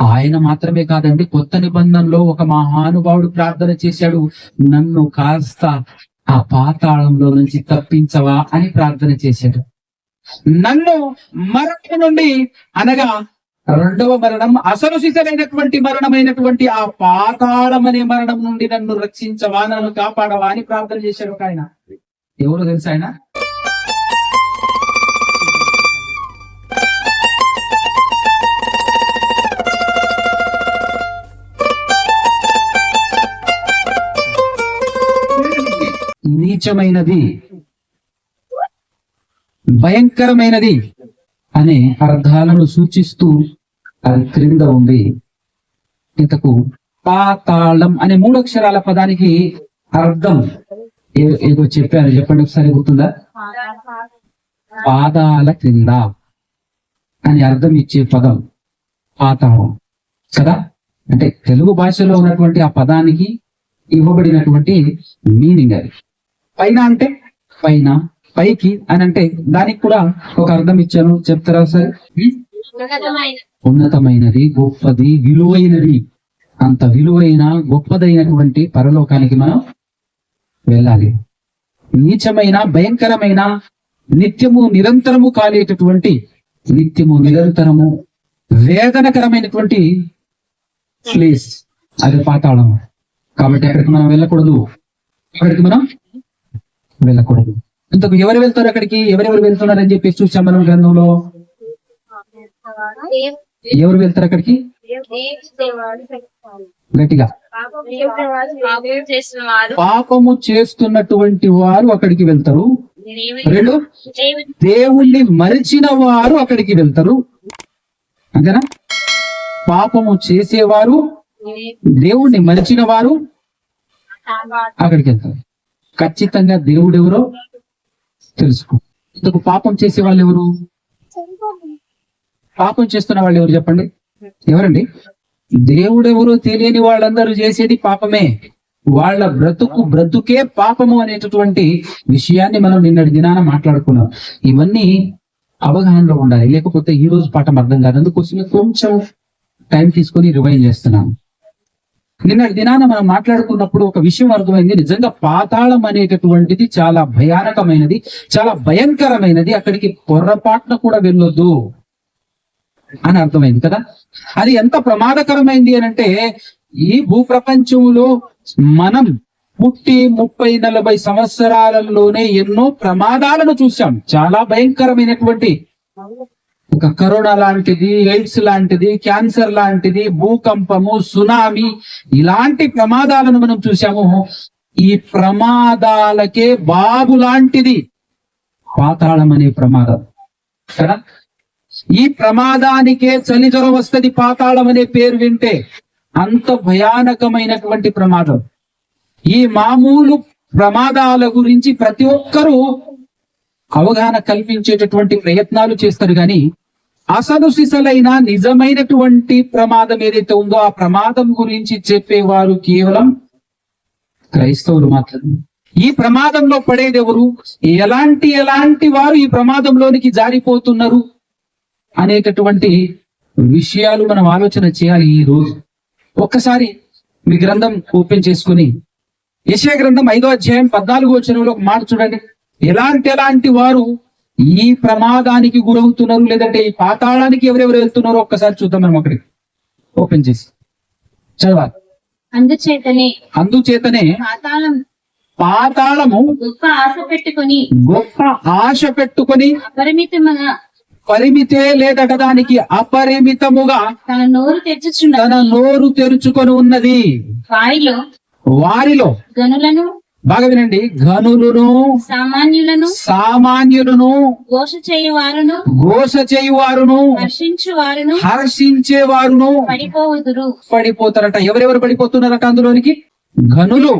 ఆయన మాత్రమే కాదండి, కొత్త నిబంధనలో ఒక మహానుభావుడు ప్రార్థన చేశాడు, నన్ను కాస్త ఆ పాతాళంలో నుంచి తప్పించవా అని ప్రార్థన చేశాడు. నన్ను మరణం నుండి, అనగా రెండవ మరణం, అసలు సిసలైనటువంటి మరణమైనటువంటి ఆ పాతాళం అనే మరణం నుండి నన్ను రక్షించవా, నన్ను కాపాడవా అని ప్రార్థన చేశాడు ఒక ఆయన. ఎవరు తెలుసు ఆయన? నీచమైనది, భయంకరమైనది అనే అర్థాలను సూచిస్తూ అది క్రింద ఉంది. ఇంతకు పాతాళం అనే 3 అక్షరాల పదానికి అర్థం ఏదో చెప్పాను, చెప్పండి ఒకసారి, గుర్తుందా? పాదాల క్రింద అని అర్థం ఇచ్చే పదం పాతాళం కదా. అంటే తెలుగు భాషలో ఉన్నటువంటి ఆ పదానికి ఇవ్వబడినటువంటి మీనింగ్ అది. పైన అంటే పైన, పైకి అని అంటే దానికి కూడా ఒక అర్థం ఇచ్చాను, చెప్తారా సరే? ఉన్నతమైనది, గొప్పది, విలువైనది. అంత విలువైన గొప్పదైనటువంటి పరలోకానికి మనం వెళ్ళాలి. నీచమైన, భయంకరమైన, నిత్యము నిరంతరము కాలేటటువంటి, నిత్యము నిరంతరము వేదనకరమైనటువంటి ప్లేస్ అది పాతాళం. కాబట్టి అక్కడికి మనం వెళ్ళకూడదు, అక్కడికి మనం వెళ్ళకూడదు. ఇంతకు ఎవరు వెళ్తారు అక్కడికి? ఎవరెవరు వెళ్తున్నారని చెప్పి చూసాం మనం గ్రంథంలో. ఎవరు వెళ్తారు అక్కడికి? గట్టిగా, పాపము చేస్తున్నటువంటి వారు అక్కడికి వెళ్తారు. 2, దేవుణ్ణి మరిచిన వారు అక్కడికి వెళ్తారు. అంతేనా? పాపము చేసేవారు, దేవుణ్ణి మరిచిన వారు అక్కడికి వెళ్తారు. ఖచ్చితంగా దేవుడు ఎవరో తెలుసుకో. ఇందుకు పాపం చేసే వాళ్ళు ఎవరు? పాపం చేస్తున్న వాళ్ళు ఎవరు చెప్పండి? ఎవరండి? దేవుడెవరో తెలియని వాళ్ళందరూ చేసేది పాపమే. వాళ్ళ బ్రతుకే పాపము అనేటటువంటి విషయాన్ని మనం నిన్నటి దినాన మాట్లాడుకున్నాం. ఇవన్నీ అవగాహనలో ఉండాలి, లేకపోతే ఈ రోజు పాఠం అర్థం కాదు. అందుకోసమే కొంచెం టైం తీసుకొని రివైండ్ చేస్తున్నాం. నిన్నటి దినాన మనం మాట్లాడుకున్నప్పుడు ఒక విషయం అర్థమైంది. నిజంగా పాతాళం అనేటటువంటిది చాలా భయానకమైనది, చాలా భయంకరమైనది. అక్కడికి పొరపాటున కూడా వెళ్ళొద్దు అని అర్థమైంది కదా. అది ఎంత ప్రమాదకరమైంది అని అంటే, ఈ భూప్రపంచంలో మనం పుట్టి 30-40 సంవత్సరాలలోనే ఎన్నో ప్రమాదాలను చూసాం. చాలా భయంకరమైనటువంటి, ఒక కరోనా లాంటిది, ఎయిడ్స్ లాంటిది, క్యాన్సర్ లాంటిది, భూకంపము, సునామీ, ఇలాంటి ప్రమాదాలను మనం చూసాము. ఈ ప్రమాదాలకే బాబు లాంటిది పాతాళం అనే ప్రమాదం కదా. ఈ ప్రమాదానికే చలి జ్వరం వస్తుంది పాతాళం అనే పేరు వింటే. అంత భయానకమైనటువంటి ప్రమాదం. ఈ మామూలు ప్రమాదాల గురించి ప్రతి ఒక్కరూ అవగాహన కల్పించేటటువంటి ప్రయత్నాలు చేస్తారు, కానీ అసలు సిసలైన నిజమైనటువంటి ప్రమాదం ఏదైతే ఉందో ఆ ప్రమాదం గురించి చెప్పేవారు కేవలం క్రైస్తవులు మాత్రమే. ఈ ప్రమాదంలో పడేది ఎవరు? ఎలాంటి వారు ఈ ప్రమాదంలోనికి జారిపోతున్నారు అనేటటువంటి విషయాలు మనం ఆలోచన చేయాలి. ఈ రోజు ఒక్కసారి మీ గ్రంథం ఓపెన్ చేసుకుని యెషయా గ్రంథం 5వ అధ్యాయం 14వ వచనంలో ఒక మాట చూడండి. ఎలాంటి వారు ఈ ప్రమాదానికి గురవుతున్నారు, లేదంటే ఈ పాతాళానికి ఎవరెవరు వెళ్తున్నారో ఒక్కసారి చూద్దాం మనం. అక్కడికి ఓపెన్ చేసి చదవాలి. అందుచేతనే పాతాళము గొప్ప ఆశ పెట్టుకొని పరిమితే లేదట దానికి, అపరిమితముగా తన నోరు తెరుచుకొని ఉన్నది. వారిలో గనులను, బాగా వినండి, గనులను, సామాన్యులను, ఘోష చేయువారును, హర్షించేవారును పడిపోతారట. ఎవరెవరు పడిపోతున్నారట అందులోనికి? గనులు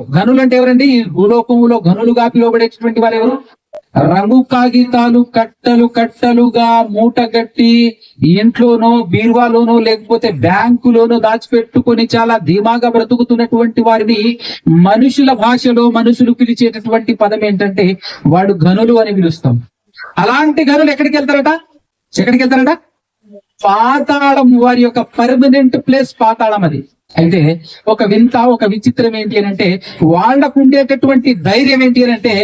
అంటే ఎవరండి? ఈ భూలోకములో గనులుగా పిలువబడేటటువంటి వారు ఎవరు? రంగు కాగితాలు కట్టలుగా మూటగట్టి ఇంట్లోనో, బీరువాలోనో, లేకపోతే బ్యాంకులోనో దాచిపెట్టుకొని చాలా ధీమాగా బ్రతుకుతున్నటువంటి వారిని మనుషుల భాషలో మనుషులు పిలిచేటటువంటి పదం ఏంటంటే వాడు గనులు అని పిలుస్తాం. అలాంటి గనులు ఎక్కడికి వెళ్తారట? పాతాళం వారి యొక్క పర్మనెంట్ ప్లేస్ పాతాళం అది. అయితే ఒక వింత, ఒక విచిత్రం ఏంటి అని అంటే, వాళ్లకు ఉండేటటువంటి ధైర్యం ఏంటి అని అంటే,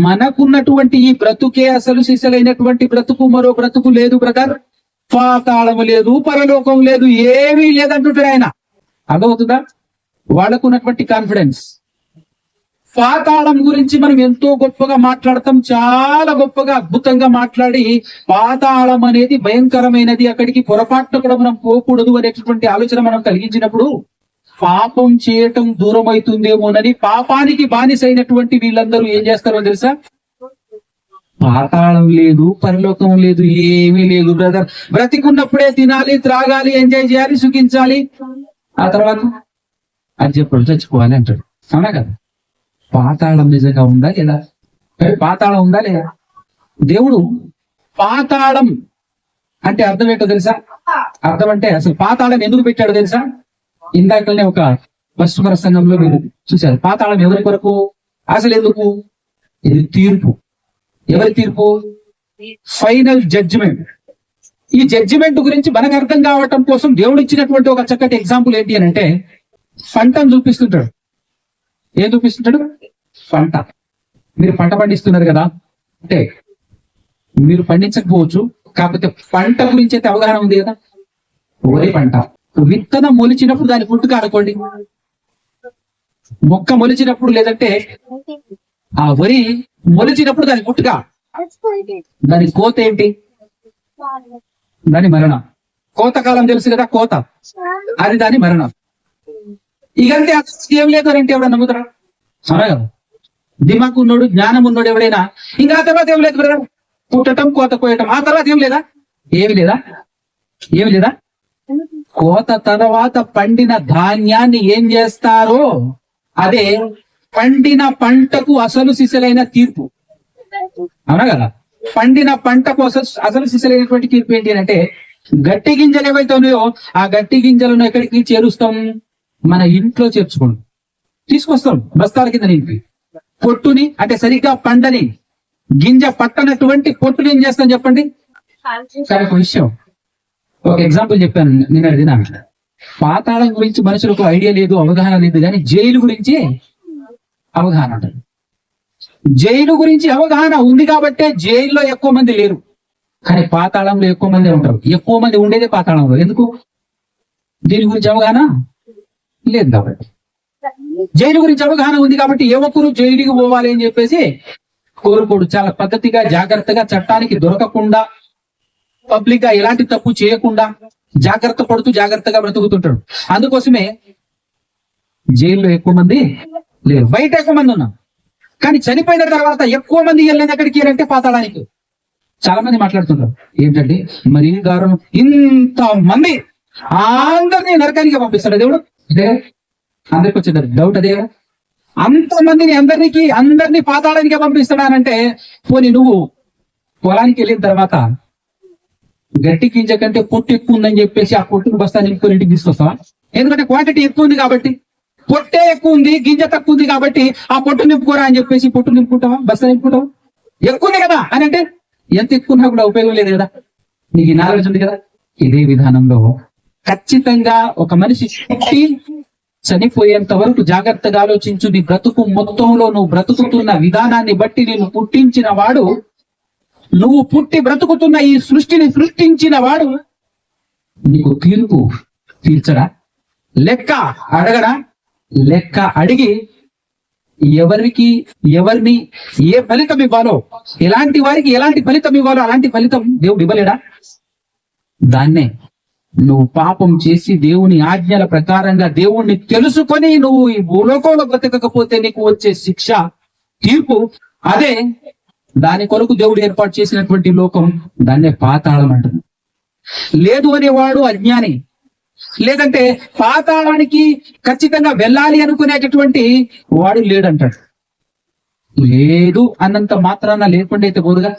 మనకున్నటువంటి ఈ బ్రతుకే అసలు సిసలైనటువంటి బ్రతుకు, మరో బ్రతుకు లేదు బ్రదర్. పాతాళము లేదు, పరలోకం లేదు, ఏమీ లేదంటుంటాడు ఆయన. అర్థమవుతుందా? వాళ్ళకున్నటువంటి కాన్ఫిడెన్స్. పాతాళం గురించి మనం ఎంతో గొప్పగా మాట్లాడతాం, చాలా గొప్పగా అద్భుతంగా మాట్లాడి, పాతాళం అనేది భయంకరమైనది, అక్కడికి పొరపాటున కూడా మనం పోకూడదు అనేటటువంటి ఆలోచన మనం కలిగించినప్పుడు పాపం చేయటం దూరం అవుతుందేమోనని పాపానికి బానిసైనటువంటి వీళ్ళందరూ ఏం చేస్తారో తెలుసా? పాతాళం లేదు, పరలోకం లేదు, ఏమీ లేదు బ్రదర్. బ్రతికున్నప్పుడే తినాలి, త్రాగాలి, ఎంజాయ్ చేయాలి, సుఖించాలి, ఆ తర్వాత అది చెప్పడు చచ్చిపోవాలి అంటాడు. అవునా కదా? పాతాళం నిజంగా ఉందా లేదా? పాతాళం ఉందా లేదా? దేవుడు పాతాళం అంటే అర్థం ఏంటో తెలుసా? అర్థం అంటే అసలు పాతాళం ఎందుకు పెట్టాడో తెలుసా? ఇందాకనే ఒక పశ్చిమ సంఘంలో మీరు చూశారు. పాతాళం ఎవరి కొరకు? అసలు ఎందుకు? ఇది తీర్పు. ఎవరి తీర్పు? Final judgement. ఈ జడ్జిమెంట్ గురించి మనకు అర్థం కావటం కోసం దేవుడు ఇచ్చినటువంటి ఒక చక్కటి ఎగ్జాంపుల్ ఏంటి అని అంటే, పంటను చూపిస్తుంటాడు. ఏం చూపిస్తుంటాడు? పంట. మీరు పంట పండిస్తున్నారు కదా అంటే, మీరు పండించకపోవచ్చు, కాకపోతే పంట గురించి అయితే అవగాహన ఉంది కదా. వరి పంట విత్తనం మొలిచినప్పుడు దాని పుట్టుక అనుకోండి, మొక్క మొలిచినప్పుడు, లేదంటే ఆ వరి మొలిచినప్పుడు దాని పుట్టుక, దాని కోత ఏంటి? దాని మరణం. కోతకాలం తెలుసు కదా, కోత, అది దాని మరణం. ఇకంటే ఏం లేదు అని అంటే ఎవడన్నా నమ్ముతారా? సరే కదా. దిమాకు ఉన్నోడు, జ్ఞానం ఉన్నోడు ఎవడైనా ఇంకా ఆ తర్వాత ఏం లేదు బ్రదర్, పుట్టటం, కోత కోయటం, ఆ తర్వాత ఏం లేదా? ఏమి లేదా? ఏమి లేదా? కోత తర్వాత పండిన ధాన్యాన్ని ఏం చేస్తారో అదే పండిన పంటకు అసలు సిసలైన తీర్పు. అవునా కదా? పండిన పంటకు అసలు సిసలైనటువంటి తీర్పు ఏంటి అంటే, గట్టి గింజలు ఏవైతే ఉన్నాయో ఆ గట్టి గింజలను ఎక్కడికి చేరుస్తాం? మన ఇంట్లో చేర్చుకోండి, తీసుకొస్తాం బస్తాల కింద నింపి. పొట్టుని అంటే సరిగ్గా పండని గింజ పట్టనటువంటి పొట్టుని ఏం చేస్తాం చెప్పండి? కానీ ఒక విషయం, ఒక ఎగ్జాంపుల్ చెప్పాను నిన్న దిన. పాతాళం గురించి మనుషులకు ఐడియా లేదు, అవగాహన లేదు, కానీ జైలు గురించి అవగాహన ఉంటుంది. జైలు గురించి అవగాహన ఉంది కాబట్టే జైల్లో ఎక్కువ మంది లేరు, కానీ పాతాళంలో ఎక్కువ మంది ఉంటారు. ఎక్కువ మంది ఉండేదే పాతాళంలో. ఎందుకు? దీని గురించి అవగాహన లేదు కాబట్టి. జైలు గురించి అవగాహన ఉంది కాబట్టి ఏ ఒక్కరు జైలుకి పోవాలి అని చెప్పేసి కోరుకోడు. చాలా పద్ధతిగా, జాగ్రత్తగా, చట్టానికి దొరకకుండా, పబ్లిక్ గా ఎలాంటి తప్పు చేయకుండా జాగ్రత్త పడుతూ జాగ్రత్తగా బ్రతుకుతుంటాడు. అందుకోసమే జైల్లో ఎక్కువ మంది లేరు, బయట ఎక్కువ మంది ఉన్నారు. కానీ చనిపోయిన తర్వాత ఎక్కువ మంది వెళ్ళేది ఎక్కడికి అంటే పాతాళానికి. చాలా మంది మాట్లాడుతున్నారు ఏంటంటే, మరి గారు ఇంత మంది అందరినీ నరకానికి పంపిస్తాడు దేవుడు. అదే అందరికి వచ్చే డౌట్ అదే కదా. అంతమందిని అందరినీ పాతాళానికి పంపిస్తాడానంటే, పోనీ నువ్వు పొలానికి వెళ్ళిన తర్వాత గట్టి గింజ కంటే పొట్టు ఎక్కువ ఉందని చెప్పేసి ఆ పొట్టును బస్తా నింపుకొని ఇంటికి తీసుకొస్తావా? ఎందుకంటే క్వాంటిటీ ఎక్కువ ఉంది కాబట్టి. పొట్టే ఎక్కువ ఉంది, గింజ తక్కువ ఉంది కాబట్టి ఆ పొట్టు నింపుకోరా అని చెప్పేసి పొట్టు నింపుకుంటావా? బస్తా నింపుకుంటావా? ఎక్కువ ఉంది కదా అని అంటే, ఎంత ఎక్కువ కూడా ఉపయోగం లేదు కదా. నీకు ఈ నాలెడ్జ్ ఉంది కదా. ఇదే విధానంలో ఖచ్చితంగా ఒక మనిషి పుట్టి చనిపోయేంత వరకు జాగ్రత్తగా ఆలోచించు. నీ బ్రతుకు మొత్తంలో నువ్వు బ్రతుకుతున్న విధానాన్ని బట్టి నేను పుట్టించిన వాడు, నువ్వు పుట్టి బ్రతుకుతున్న ఈ సృష్టిని సృష్టించిన వాడు నీకు తీర్పు తీర్చడా? లెక్క అడగడా? లెక్క అడిగి ఎవరిని ఏ ఫలితం ఇవ్వాలో, ఎలాంటి వారికి ఎలాంటి ఫలితం ఇవ్వాలో అలాంటి ఫలితం దేవుడు ఇవ్వలేడా? దాన్నే నువ్వు పాపం చేసి దేవుని ఆజ్ఞల ప్రకారంగా దేవుణ్ణి తెలుసుకొని నువ్వు ఈ భూలోకంలో బ్రతకకపోతే నీకు వచ్చే శిక్ష, తీర్పు అదే. దాని కొరకు దేవుడు ఏర్పాటు చేసినటువంటి లోకం, దాన్నే పాతాళం అంటుంది. లేదు అనేవాడు అజ్ఞాని. లేదంటే పాతాళానికి ఖచ్చితంగా వెళ్ళాలి అనుకునేటటువంటి వాడు లేడంటాడు. లేదు అన్నంత మాత్రాన లేకుండా అయితే పోదుగా.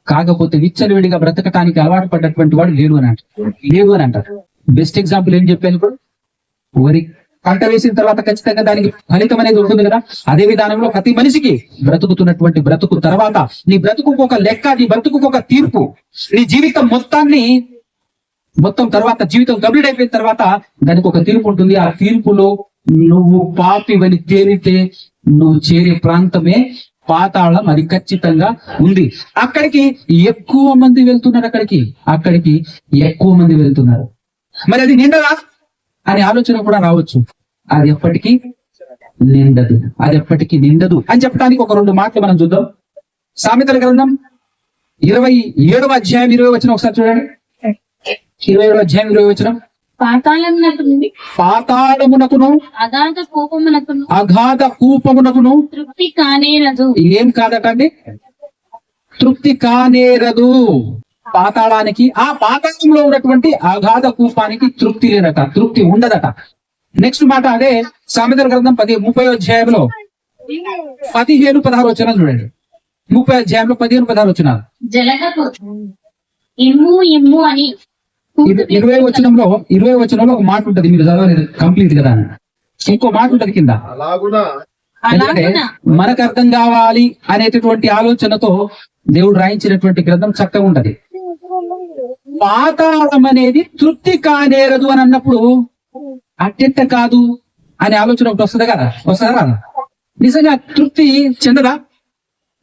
కాకపోతే విచ్చలవిడిగా బ్రతకటానికి అలవాటు పడ్డటువంటి వాడు లేడు అని అంటారు. బెస్ట్ ఎగ్జాంపుల్ ఏం చెప్పాను ఇప్పుడు? వరి పంట వేసిన తర్వాత ఖచ్చితంగా దానికి ఫలితం అనేది ఉంటుంది కదా. అదే విధానంలో ప్రతి మనిషికి బ్రతుకుతున్నటువంటి బ్రతుకు తర్వాత నీ బ్రతుకు ఒక లెక్క, నీ బ్రతుకు ఒక తీర్పు. నీ జీవితం మొత్తాన్ని మొత్తం తర్వాత జీవితం కంప్లీట్ అయిపోయిన తర్వాత దానికి ఒక తీర్పు ఉంటుంది. ఆ తీర్పులో నువ్వు పాపివని తేలితే నువ్వు చేరే ప్రాంతమే పాతాళం, అది ఖచ్చితంగా ఉంది. అక్కడికి ఎక్కువ మంది వెళ్తున్నారు. అక్కడికి ఎక్కువ మంది వెళ్తున్నారు. మరి అది నిండదా అనే ఆలోచన కూడా రావచ్చు. అది ఎప్పటికీ నిండదు అని చెప్పడానికి ఒక 2 మాటలు మనం చూద్దాం. సామెతల గ్రంథం 27వ అధ్యాయం 20 వచనం ఒకసారి చూడండి. 27వ అధ్యాయం 20 వచనం. పాతాళమునకును అగాధ కూపమునకును తృప్తి కానేరదు. ఏం కాదటండి? తృప్తి కానేరదు. పాతాళానికి, ఆ పాతాళంలో ఉన్నటువంటి అగాధ కూపానికి తృప్తి లేదట, తృప్తి ఉండదట. నెక్స్ట్ మాట అదే సామెతల గ్రంథం 30వ అధ్యాయంలో 15-16 వచనాలు చూడండి. 30వ అధ్యాయంలో 15-16 వచనాలు. జలగకు ఇమ్ము ఇమ్ము అని 20వ వచనంలో ఒక మాట ఉంటది, మీరు చదవలేదు కంప్లీట్ కదా. ఇంకో మాట ఉంటది కింద. ఎందుకంటే మనకు అర్థం కావాలి అనేటటువంటి ఆలోచనతో దేవుడు రాయించినటువంటి గ్రంథం చక్కగా ఉంటది. పాతాళం అనేది తృప్తి కానేరదు అని అన్నప్పుడు అట్టెట్ట కాదు అనే ఆలోచన ఒకటి వస్తుందా కదా? నిజంగా తృప్తి చెందదా?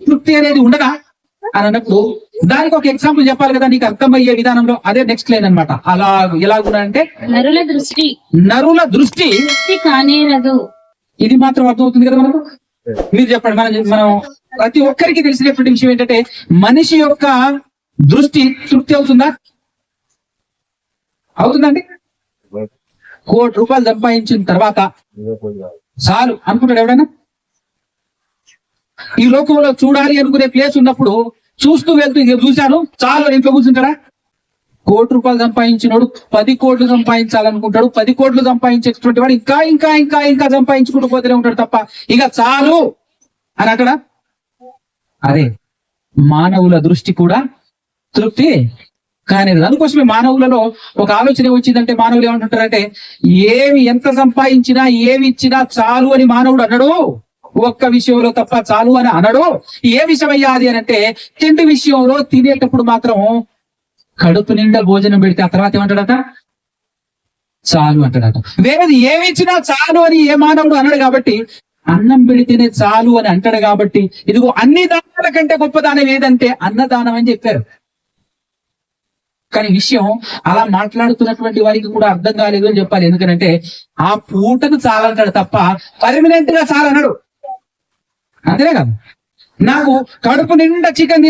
తృప్తి అనేది ఉండదా అని అన్నప్పుడు దానికి ఒక ఎగ్జాంపుల్ చెప్పాలి కదా నీకు అర్థమయ్యే విధానంలో. అదే నెక్స్ట్ లైన్ అన్నమాట. అలా ఎలాగున్నా అంటే నరుల దృష్టి తృప్తి కానేరదు. ఇది మాత్రం అర్థమవుతుంది కదా మనకు. మీరు చెప్పండి. మనం ప్రతి ఒక్కరికి తెలిసినటువంటి విషయం ఏంటంటే మనిషి యొక్క దృష్టి తృప్తి అవుతుందండి? ₹1,00,00,000 సంపాదించిన తర్వాత చాలు అనుకుంటాడు ఎవడైనా? ఈ లోకంలో చూడాలి అనుకునే ప్లేస్ ఉన్నప్పుడు చూస్తూ వెళ్తూ చూశాను చాలు ఇంట్లో కూర్చుంటాడా? ₹1,00,00,000 సంపాదించినోడు 10 కోట్లు సంపాదించాలనుకుంటాడు. 10 కోట్లు సంపాదించేటువంటి వాడు ఇంకా ఇంకా ఇంకా ఇంకా సంపాదించుకుంటూ పోతూనే ఉంటాడు తప్ప ఇక చాలు అని అంటాడా? అదే మానవుల దృష్టి కూడా తృప్తి కానీ అందుకోసమే మానవులలో ఒక ఆలోచన వచ్చిందంటే మానవులు ఏమంటుంటారంటే ఎంత సంపాదించినా ఏమి ఇచ్చినా చాలు అని మానవుడు అన్నాడు. ఒక్క విషయంలో తప్ప చాలు అని అనడు. ఏ విషయం అయ్యాది అని అంటే తిండి విషయంలో తినేటప్పుడు మాత్రం కడుపు నిండా భోజనం పెడితే ఆ తర్వాత ఏమంటాడట? చాలు అంటాడట. వేరేది ఏమి ఇచ్చినా చాలు అని ఏ మానవుడు అన్నాడు కాబట్టి అన్నం పెడితేనే చాలు అని అంటాడు కాబట్టి ఇదిగో అన్ని దానాల కంటే గొప్పదానం ఏదంటే అన్నదానం అని చెప్పారు. కానీ విషయం అలా మాట్లాడుతున్నటువంటి వారికి కూడా అర్థం కాలేదు అని చెప్పాలి. ఎందుకంటే ఆ పూటకు చాలంటాడు తప్ప పర్మనెంట్ గా చాలన్నాడు. అంతేనే కదా. నాకు కడుపు నిండా చికెన్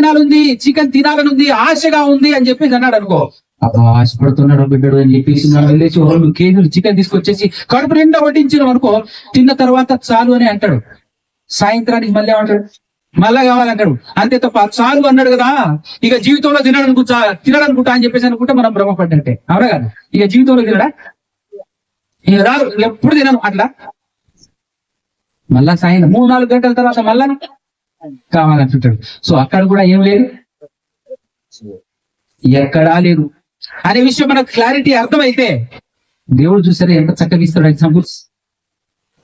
తినాలనుంది ఆశగా ఉంది అని చెప్పేసి అన్నాడు అనుకో, ఆశపడుతున్నాడు బిడ్డడు అని చెప్పేసి వెళ్ళేసి 2 కేజీలు చికెన్ తీసుకొచ్చేసి కడుపు నిండా వడ్డించడం అనుకో, తిన్న తర్వాత చాలు అని అంటాడు. సాయంత్రానికి మళ్ళీ ఏమంటాడు? మళ్ళా కావాలంటాడు. అంతే తప్ప చాలు అన్నాడు కదా ఇక జీవితంలో తినడనుకుంటా అని చెప్పేసి అనుకుంటే మనం భ్రమపడ్డంటే. అవునా కదా? ఇక జీవితంలో తినడా? ఇక రాదు, ఎప్పుడు తినను అట్లా. మళ్ళా సాయంత్రం 3-4 గంటల తర్వాత మళ్ళా కావాలంటుంటాడు. సో అక్కడ కూడా ఏం లేదు, ఎక్కడా లేదు అనే విషయం మనకు క్లారిటీ అర్థమైతే దేవుడు చూసారా ఎంత చక్కగా ఇస్తాడు ఎగ్జాంపుల్స్.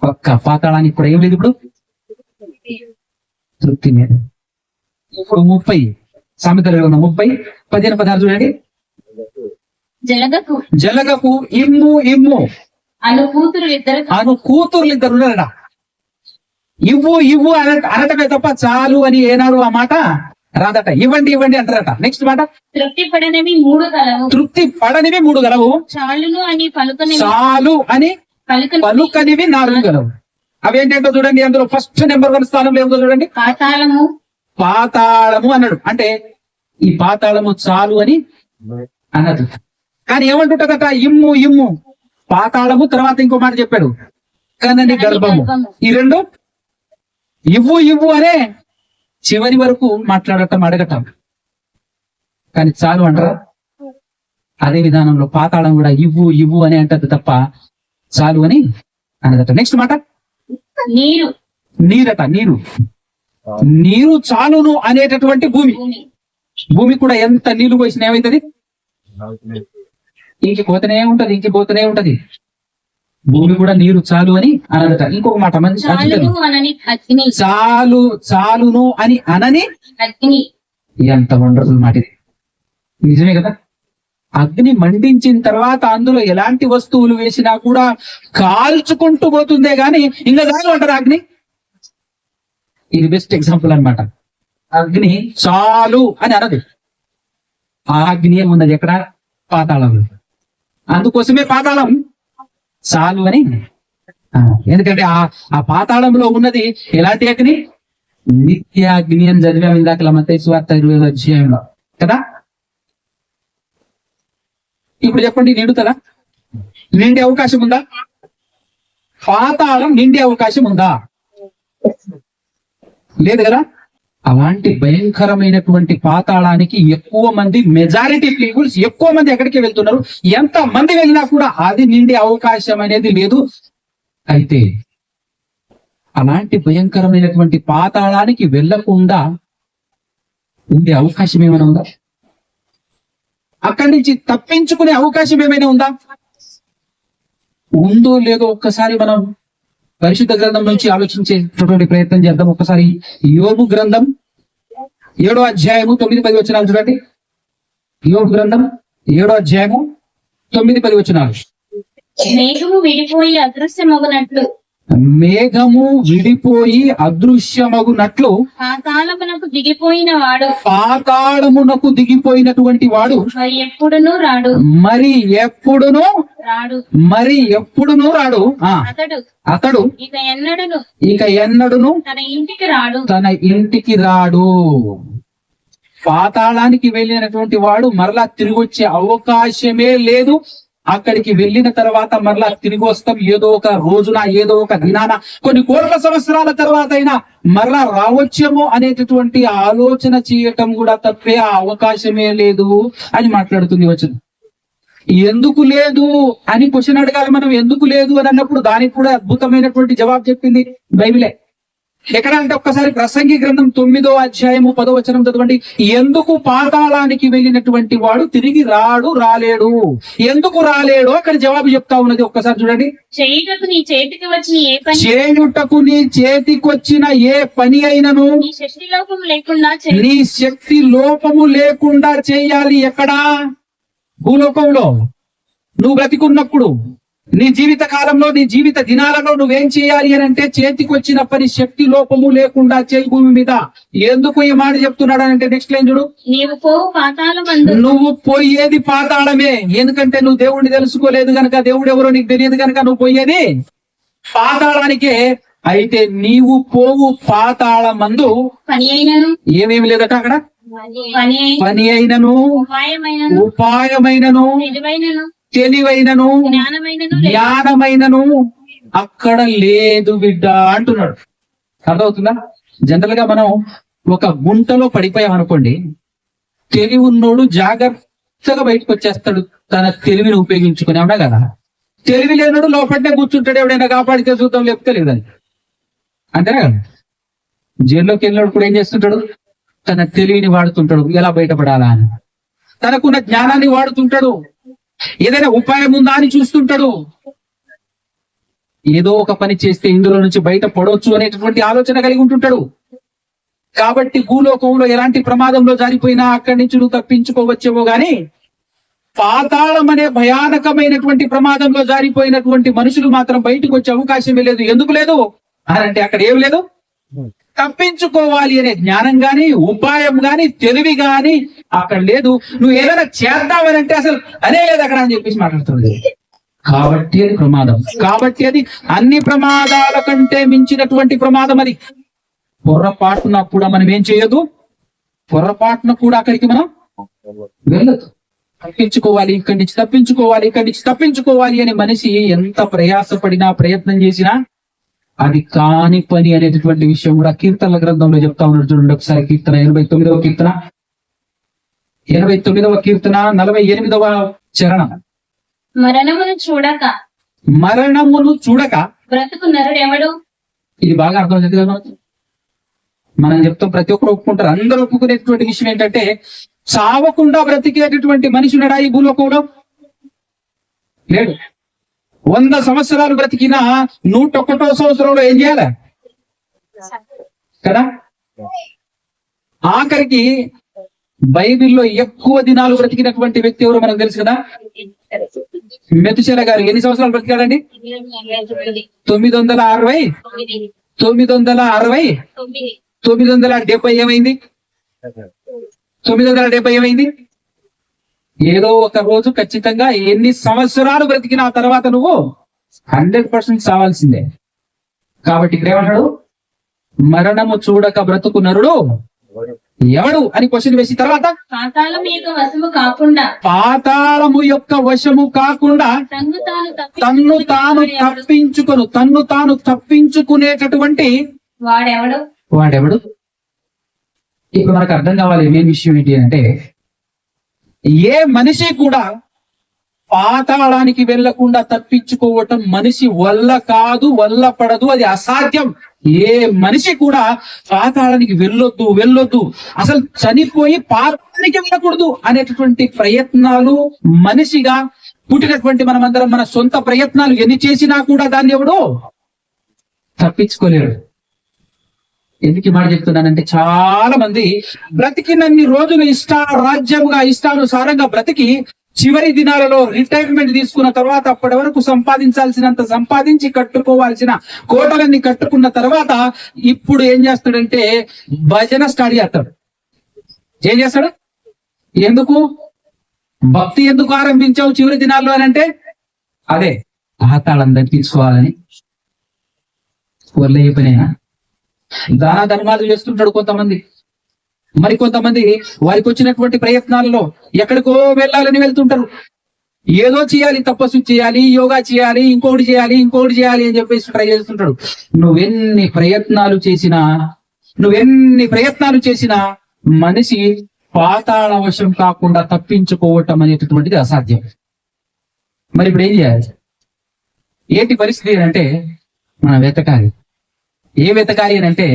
ఒక్క పాతాళానికి కూడా ఏం లేదు ఇప్పుడు తృప్తి మీద. ఇప్పుడు 30 సామెతల గ్రంథం 30:15-16 చూడండి. జలగకు ఇమ్ము అను కూతురు ఇద్దరు ఉన్నారట. ఇవ్వు అనటమే తప్ప చాలు అని ఏనాడు ఆ మాట రాదట. ఇవ్వండి అంటారట. నెక్స్ట్ మాట తృప్తి పడనివి 3 గలవు, చాలు అని పలుకనివి 4 గలవు. అవేంటంటో చూడండి. అందులో ఫస్ట్ నెంబర్ 1 స్థానంలో ఏమిటో చూడండి. పాతాళము అన్నాడు. అంటే ఈ పాతాళము చాలు అని అన్నది. కానీ ఏమంటుంటదట? ఇమ్ము పాతాళము. తర్వాత ఇంకో మాట చెప్పాడు, కనని గర్భము. ఈ 2 ఇవ్వు అనే చివరి వరకు మాట్లాడటం అడగటం. కానీ చాలు అంటారా? అదే విధానంలో పాతాళం కూడా ఇవ్వు అని అంటది తప్ప చాలు అని అనదట. నెక్స్ట్ మాట నీరట. నీరు చాలును అనేటటువంటి భూమి కూడా ఎంత నీళ్లు పోసినా ఏమైతుంది? ఇంకిపోతూనే ఉంటది. భూమి కూడా నీరు చాలు అని అనదట. ఇంకొక మాట మంచి చాలును అని అనని. ఎంత వండర్ఫుల్ మాట ఇది. నిజమే కదా. అగ్ని మండించిన తర్వాత అందులో ఎలాంటి వస్తువులు వేసినా కూడా కాల్చుకుంటూ పోతుందే గాని ఇంకా చాలు అంటారు అగ్ని. ఇది బెస్ట్ ఎగ్జాంపుల్ అన్నమాట. అగ్ని చాలు అని అనదు. ఆ అగ్ని ఏమున్నది ఎక్కడ? పాతాళంలో. అందుకోసమే పాతాళం చాలు అని. ఎందుకంటే ఆ పాతాళంలో ఉన్నది ఎలాంటి అగ్ని? నిత్య అగ్ని అని చదివాం ఇందాక మత్తయి సువార్త 20వ అధ్యాయంలో కదా. ఇప్పుడు చెప్పండి, నిండుతుందా? నిండే అవకాశం ఉందా? పాతాళం నిండే అవకాశం ఉందా? లేదు కదా. అలాంటి భయంకరమైనటువంటి పాతాళానికి ఎక్కువ మంది, మెజారిటీ పీపుల్స్ ఎక్కువ మంది ఎక్కడికి వెళ్తున్నారు? ఎంత మంది వెళ్ళినా కూడా అది నిండే అవకాశం అనేది లేదు. అయితే అలాంటి భయంకరమైనటువంటి పాతాళానికి వెళ్ళకుండా ఉండే అవకాశం ఏమైనా ఉందా? అక్కడి నుంచి తప్పించుకునే అవకాశం ఏమైనా ఉందా? ఉందో లేదో ఒక్కసారి మనం పరిశుద్ధ గ్రంథం నుంచి ఆలోచించేటటువంటి ప్రయత్నం చేద్దాం. ఒక్కసారి యోబు గ్రంథం 7వ అధ్యాయము 9-10 వచనాలు చూడండి. యోబు గ్రంథం 7వ అధ్యాయము 9-10 వచనాలు. మేఘము విడిపోయి అదృశ్యమగునట్లు మేఘము విడిపోయి అదృశ్యమగునట్లు పాతాళమునకు దిగిపోయిన వాడు పాతాళమునకు దిగిపోయినటువంటి వాడు మరి ఎప్పుడునూ రాడు. మరి ఎప్పుడునూ రాడు మరి ఎప్పుడునూ రాడు. అతడు ఇక ఎన్నడును తన ఇంటికి రాడు. పాతాళానికి వెళ్ళినటువంటి వాడు మరలా తిరిగి వచ్చే అవకాశమే లేదు. అక్కడికి వెళ్ళిన తర్వాత మరలా తిరిగి వస్తాం ఏదో ఒక రోజున, ఏదో ఒక దినాన, కొన్ని కోట్ల సంవత్సరాల తర్వాత అయినా మరలా రావచ్చేమో అనేటటువంటి ఆలోచన చేయటం కూడా తప్పే. ఆ అవకాశమే లేదు అని మాట్లాడుతుంది వచనం. ఎందుకు లేదు అని క్వశ్చన్ అడగాలి మనం. ఎందుకు లేదు అని అన్నప్పుడు దానికి కూడా అద్భుతమైనటువంటి జవాబు చెప్పింది బైబిలే. ఎక్కడ అంటే ఒక్కసారి ప్రసంగి గ్రంథం 9వ అధ్యాయము 10వ వచనం చదవండి. ఎందుకు పాతాళానికి వెళ్ళినటువంటి వాడు తిరిగి రాలేడు? ఎందుకు రాలేడు అక్కడ జవాబు చెప్తా ఉన్నది. ఒక్కసారి చూడండి. చేయుటకు నీ చేతికి వచ్చిన ఏ పని అయినను నీ శక్తి లోపము లేకుండా చేయాలి. ఎక్కడా? భూలోకంలో నువ్వు బ్రతికున్నప్పుడు, నీ జీవిత కాలంలో, నీ జీవిత దినాలలో నువ్వేం చేయాలి అని అంటే చేతికి వచ్చిన పని శక్తి లోపము లేకుండా చేయి భూమి మీద. ఎందుకు ఈ మాట చెప్తున్నాడు అంటే నెక్స్ట్ లైన్ చూడు. నువ్వు పోయేది పాతాళమే. ఎందుకంటే నువ్వు దేవుడిని తెలుసుకోలేదు గనక, దేవుడు ఎవరో నీకు తెలియదు గనక నువ్వు పోయేది పాతాళానికే. అయితే నీవు పోవు పాతాళమందు ఏమేమి లేదట అక్కడ. పని అయినను, ఉపాయమైనను, తెలివైనను, జ్ఞానమైనను అక్కడ లేదు బిడ్డ అంటున్నాడు. అర్థమవుతుందా? జనరల్ గా మనం ఒక గుంటలో పడిపోయాం అనుకోండి, తెలివి ఉన్నోడు జాగ్రత్తగా బయటకు వచ్చేస్తాడు తన తెలివిని ఉపయోగించుకుని. అవునా కదా? తెలివి లేనోడు లోపలనే కూర్చుంటాడు, ఎవడైనా కాపాడితే చూద్దాం లేకపోతే లేదని. అంతేనా కదా? జైల్లోకి వెళ్ళినోడు కూడా ఏం చేస్తుంటాడు? తన తెలివిని వాడుతుంటాడు, ఎలా బయటపడాలా అని. తనకున్న జ్ఞానాన్ని వాడుతుంటాడు, ఏదైనా ఉపాయం ఉందా అని చూస్తుంటాడు. ఏదో ఒక పని చేస్తే ఇందులో నుంచి బయట పడవచ్చు అనేటటువంటి ఆలోచన కలిగి ఉంటుంటాడు. కాబట్టి భూలోకంలో ఎలాంటి ప్రమాదంలో జారిపోయినా అక్కడి నుంచి నువ్వు తప్పించుకోవచ్చేమో గాని పాతాళం అనే భయానకమైనటువంటి ప్రమాదంలో జారిపోయినటువంటి మనుషులు మాత్రం బయటకు వచ్చే అవకాశమే లేదు. ఎందుకు లేదు అని అంటే అక్కడ ఏం లేదు. తప్పించుకోవాలి అనే జ్ఞానం గాని, ఉపాయం గాని, తెలివి గాని అక్కడ లేదు. నువ్వు ఏదైనా చేద్దామని అంటే అసలు అదే లేదు అక్కడ అని చెప్పేసి మాట్లాడుతుంది. కాబట్టి అది ప్రమాదం. కాబట్టి అది అన్ని ప్రమాదాల కంటే మించినటువంటి ప్రమాదం. అది పొర్రపాటున కూడా మనం ఏం చేయొద్దు. పొర్రపాటున కూడా అక్కడికి మనం వెళ్ళదు. తప్పించుకోవాలి, ఇక్కడి నుంచి తప్పించుకోవాలి, ఇక్కడి నుంచి తప్పించుకోవాలి అని మనిషి ఎంత ప్రయాసపడినా, ప్రయత్నం చేసినా అది కాని పని అనేటటువంటి విషయం కూడా కీర్తనల గ్రంథంలో చెప్తా ఉన్నాడు. చూడండి ఒకసారి. కీర్తన 89వ కీర్తన 89వ కీర్తన 48వ చరణం. మరణమును చూడక బ్రతుకు నరుడెవడు? ఇది బాగా అర్థం అవుతుంది కదా. మనం చెప్తాం, ప్రతి ఒక్కరు ఒప్పుకుంటారు. అందరూ ఒప్పుకునేటువంటి విషయం ఏంటంటే చావకుండా బ్రతికేటటువంటి మనిషి ఉన్నాడా ఈ భూలోకంలో? లేడు. 100 సంవత్సరాలు బ్రతికినా 101వ సంవత్సరంలో ఏం చేయాలి కదా? ఆఖరికి బైబిల్లో ఎక్కువ దినాలు బ్రతికినటువంటి వ్యక్తి ఎవరు మనకు తెలుసు కదా? మెతుశెల గారు ఎన్ని సంవత్సరాలు బ్రతికాడండి? 960. 970 ఏమైంది? 970 ఏమైంది? ఏదో ఒక రోజు ఖచ్చితంగా ఎన్ని సంవత్సరాలు బ్రతికిన ఆ తర్వాత నువ్వు 100% సావాల్సిందే. కాబట్టి ఇక్కడ ఏమన్నాడు? మరణము చూడక బ్రతుకు నరుడు ఎవడు అని క్వశ్చన్ వేసిన తర్వాత పాతాళం యొక్క వశము కాకుండా పాతాళము యొక్క వశము కాకుండా తన్ను తాను తప్పించుకునేటటువంటి వాడెవడు? ఇప్పుడు మనకు అర్థం కావాలి మెయిన్ విషయం ఏంటి అంటే, ఏ మనిషి కూడా పాతాళానికి వెళ్లకుండా తప్పించుకోవటం మనిషి వల్ల కాదు, వల్ల పడదు, అది అసాధ్యం. ఏ మనిషి కూడా పాతాళానికి వెళ్ళొద్దు, అసలు చనిపోయి పాతాళానికి వెళ్ళకూడదు అనేటటువంటి ప్రయత్నాలు మనిషిగా పుట్టినటువంటి మనమందరం మన సొంత ప్రయత్నాలు ఎన్ని చేసినా కూడా దాన్ని ఎవడు తప్పించుకోలేడు. ఎందుకు ఈ మాట చెప్తున్నానంటే, చాలా మంది బ్రతికినన్ని రోజులు రాజ్యంగా ఇష్టానుసారంగా బ్రతికి చివరి దినాలలో రిటైర్మెంట్ తీసుకున్న తర్వాత అప్పటి వరకు సంపాదించాల్సినంత సంపాదించి కట్టుకోవాల్సిన కోటలన్నీ కట్టుకున్న తర్వాత ఇప్పుడు ఏం చేస్తాడంటే భజన స్టార్ట్ చేస్తాడు. ఏం చేస్తాడు? ఎందుకు భక్తి ఎందుకు ఆరంభించావు చివరి దినాల్లో అని అంటే, అదే పాతాళం తప్పించుకోవాలని. వల్లే పనేనా? దాన ధర్మాలు చేస్తుంటాడు కొంతమంది. మరి కొంతమంది వారికి వచ్చినటువంటి ప్రయత్నాలలో ఎక్కడికో వెళ్ళాలని వెళ్తుంటారు. ఏదో చేయాలి, తపస్సు చేయాలి, యోగా చేయాలి, ఇంకోటి చేయాలి అని చెప్పేసి ట్రై చేస్తుంటాడు. నువ్వెన్ని ప్రయత్నాలు చేసినా మనిషి పాతాళ వశం కాకుండా తప్పించుకోవటం అనేటటువంటిది అసాధ్యం. మరి ఇప్పుడు ఏం చేయాలి? ఏంటి పరిస్థితి అంటే, మనం వెతకాలి. ఏ వెతకాలి అని అంటే,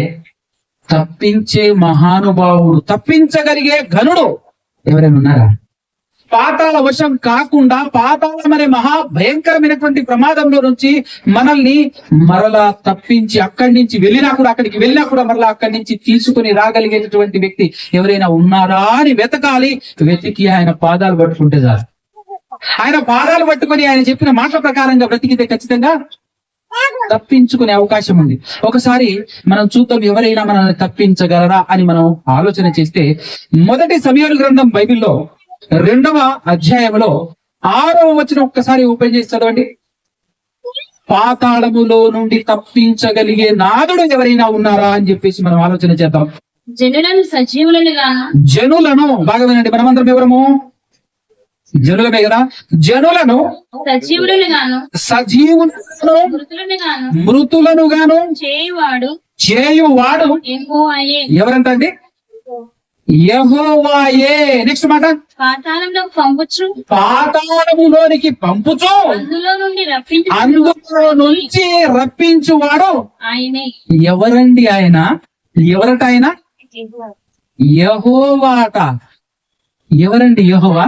తప్పించే మహానుభావుడు, తప్పించగలిగే ఘనుడు ఎవరైనా ఉన్నారా? పాతాళ వశం కాకుండా పాతాళం అనే మహా భయంకరమైనటువంటి ప్రమాదంలో నుంచి మనల్ని మరలా తప్పించి అక్కడికి వెళ్ళినా కూడా మరలా అక్కడి నుంచి తీసుకుని రాగలిగేటటువంటి వ్యక్తి ఎవరైనా ఉన్నారా అని వెతకాలి. వెతికి ఆయన పాదాలు పట్టుకుంటే చాలు. ఆయన పాదాలు పట్టుకొని ఆయన చెప్పిన మాటల ప్రకారంగా బ్రతికితే ఖచ్చితంగా తప్పించుకునే అవకాశం ఉంది. ఒకసారి మనం చూద్దాం ఎవరైనా మనల్ని తప్పించగలరా అని మనం ఆలోచన చేస్తే, మొదటి సమూయేలు గ్రంథం బైబిల్లో 2వ అధ్యాయంలో 6వ వచనం ఒక్కసారి ఓపెన్ చేసి చదవండి. పాతాళములో నుండి తప్పించగలిగే నాదుడు ఎవరైనా ఉన్నారా అని చెప్పేసి మనం ఆలోచన చేద్దాం. జనులను బాగా వినండి, మనమందరం ఎవరము? జనులమే కదా. జనులను సజీవులను మృతులను గాను చేయువాడు ఎవరంట అండి? యెహోవాయే. నెక్స్ట్ మాట, పాతాళములోనికి పంపుచు అందులో నుంచి రప్పించువాడు ఎవరండి? ఆయన ఎవరట? ఆయన యెహోవాట. ఎవరండి యెహోవా?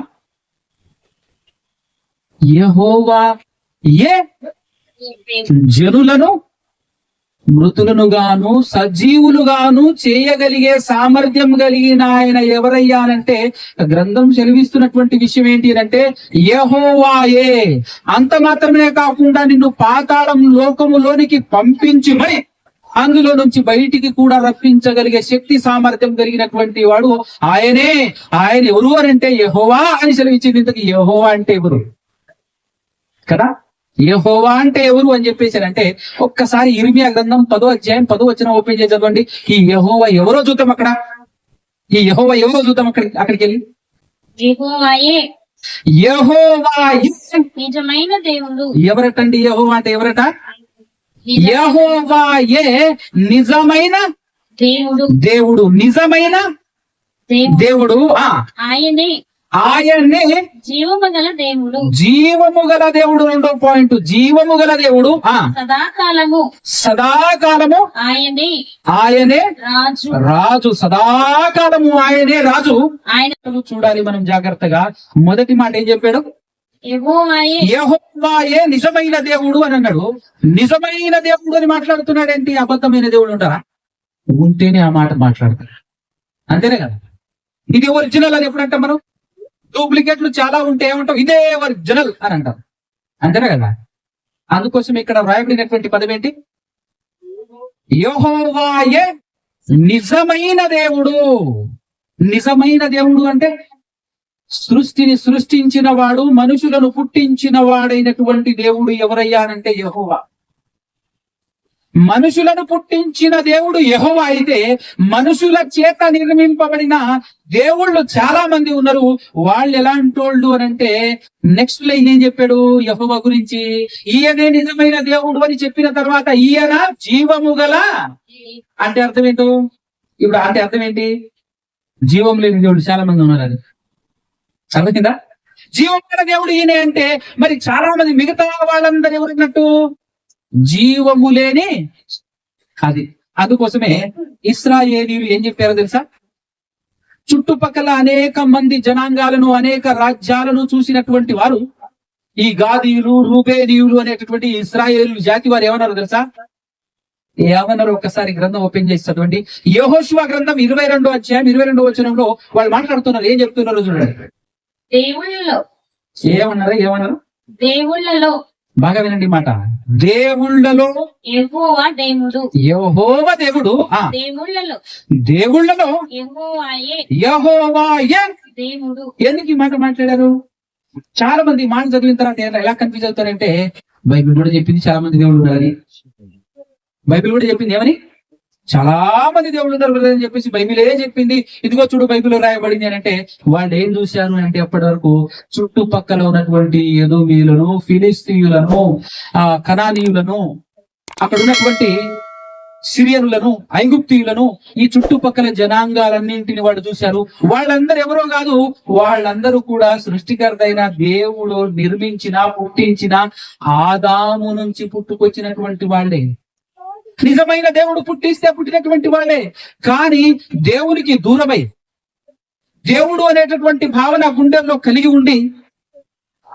యెహోవాయే జనులను మృతులను గాను సజీవులుగాను చేయగలిగే సామర్థ్యం కలిగిన ఆయన ఎవరయ్యానంటే, గ్రంథం సెలవిస్తున్నటువంటి విషయం ఏంటి అంటే, యెహోవాయే. అంత మాత్రమే కాకుండా నిన్ను పాతాళం లోకములోనికి పంపించి మరి అందులో నుంచి బయటికి కూడా రప్పించగలిగే శక్తి సామర్థ్యం కలిగినటువంటి వాడు ఆయనే. ఆయన ఎవరు అని అంటే యెహోవా అని సెలవిచ్చింది. ఇంతకు యెహోవా అంటే ఎవరు కదా? యెహోవా అంటే ఎవరు అని చెప్పేసారంటే, ఒక్కసారి ఇర్మియా గ్రంథం 10వ అధ్యాయం 10వ వచనం ఓపెన్ చేసి చదవండి. ఈ యెహోవా ఎవరో చూద్దాం. అక్కడికి వెళ్ళి యెహోవాయే నిజమైన దేవుడు. ఎవరటండి యెహోవా అంటే? ఎవరట? యెహోవాయే నిజమైన దేవుడు. నిజమైన దేవుడు. ఆయనే జీవము గల దేవుడు. 2వ పాయింట్, జీవము గల దేవుడు. సదాకాలము ఆయనే రాజు. సదాకాలము ఆయనే రాజు. ఆయన చూడాలి మనం జాగ్రత్తగా. మొదటి మాట ఏం చెప్పాడు? యెహోవాయే నిజమైన దేవుడు అని అన్నాడు. నిజమైన దేవుడు అని మాట్లాడుతున్నాడు ఏంటి? అబద్ధమైన దేవుడు ఉంటారా? ఉంటేనే ఆ మాట మాట్లాడతారు, అంతేనే కదా. ఇది ఒరిజినల్ అని ఎప్పుడంటాం మనం? డూప్లికేట్లు చాలా ఉంటే ఏమంటాం? ఇదే ఒరిజినల్ అని అంటాం. అంతేనా కదా? అందుకోసం ఇక్కడ వ్రాయబడినటువంటి పదం ఏంటి? యెహోవాయే నిజమైన దేవుడు. నిజమైన దేవుడు అంటే సృష్టిని సృష్టించిన వాడు, మనుషులను పుట్టించిన వాడైనటువంటి దేవుడు ఎవరయ్యా అంటే యెహోవా. మనుషులను పుట్టించిన దేవుడు యెహోవా అయితే, మనుషుల చేత నిర్మింపబడిన దేవుళ్ళు చాలా మంది ఉన్నారు. వాళ్ళు ఎలాంటి వాళ్ళు అని అంటే, నెక్స్ట్ లైన్ ఏం చెప్పాడు యెహోవా గురించి? ఈయనే నిజమైన దేవుడు అని చెప్పిన తర్వాత, ఈయన జీవము గల అంటే అర్థం ఏంటో? ఇప్పుడు అంటే అర్థం ఏంటి? జీవం లేని దేవుడు చాలా మంది ఉన్నారు. అది అర్థమైందా? జీవం గల దేవుడు ఈయనే అంటే, మరి చాలా మంది మిగతా వాళ్ళందరూ ఎవరున్నట్టు? జీవము లేని. అది అందుకోసమే ఇశ్రాయేలీయులు ఏం చెప్పారో తెలుసా? చుట్టుపక్కల అనేక మంది జనాంగాలను, అనేక రాజ్యాలను చూసినటువంటి వారు, ఈ గాదీయులు, రూబేనీయులు అనేటటువంటి ఇశ్రాయేలు జాతి వారు ఏమన్నారు తెలుసా? ఏమన్నారు? ఒక్కసారి గ్రంథం ఓపెన్ చేసి చదవండి. యెహోషువ గ్రంథం 22వ అధ్యాయం 22వ వచనంలో వాళ్ళు మాట్లాడుతున్నారు. ఏం చెప్తున్నారో చూడండి. దేవుళ్ళలో ఏమన్నారు? దేవుళ్ళలో బాగా వినండి మాట. దేవుళ్ళలో యెహోవా దేవుడు. యెహోవా దేవుడు. దేవుళ్ళలో యెహోవాయే యెహోవాయే దేవుడు. ఎందుకు ఈ మాట మాట్లాడారు? చాలా మంది ఈ మాట చదివిన తర్వాత ఎలా కన్ఫ్యూజ్ అవుతారంటే, బైబిల్ కూడా చెప్పింది చాలా మంది దేవుళ్ళు ఉన్నారని. బైబిల్ కూడా చెప్పింది ఏమని? చాలా మంది దేవుళ్ళు ఉన్నారు అని చెప్పేసి బైబిల్ ఏ చెప్పింది. ఇదిగో చూడు బైబిల్లో రాయబడింది అని అంటే, వాళ్ళు ఏం చూశారు అంటే, అప్పటి వరకు చుట్టుపక్కల ఉన్నటువంటి ఎదోమీయులను, ఫిలిస్తీయులను, కనానీయులను, అక్కడ ఉన్నటువంటి సిరియనులను, ఐగుప్తీయులను, ఈ చుట్టుపక్కల జనాంగాలన్నింటిని వాళ్ళు చూశారు. వాళ్ళందరూ ఎవరో కాదు, వాళ్ళందరూ కూడా సృష్టికర్త అయిన దేవుడు నిర్మించిన, పుట్టించిన ఆదాము నుంచి పుట్టుకొచ్చినటువంటి వాళ్ళే. నిజమైన దేవుడు పుట్టిస్తే పుట్టినటువంటి వాళ్ళే. కానీ దేవునికి దూరమై, దేవుడు అనేటటువంటి భావన గుండెల్లో కలిగి ఉండి,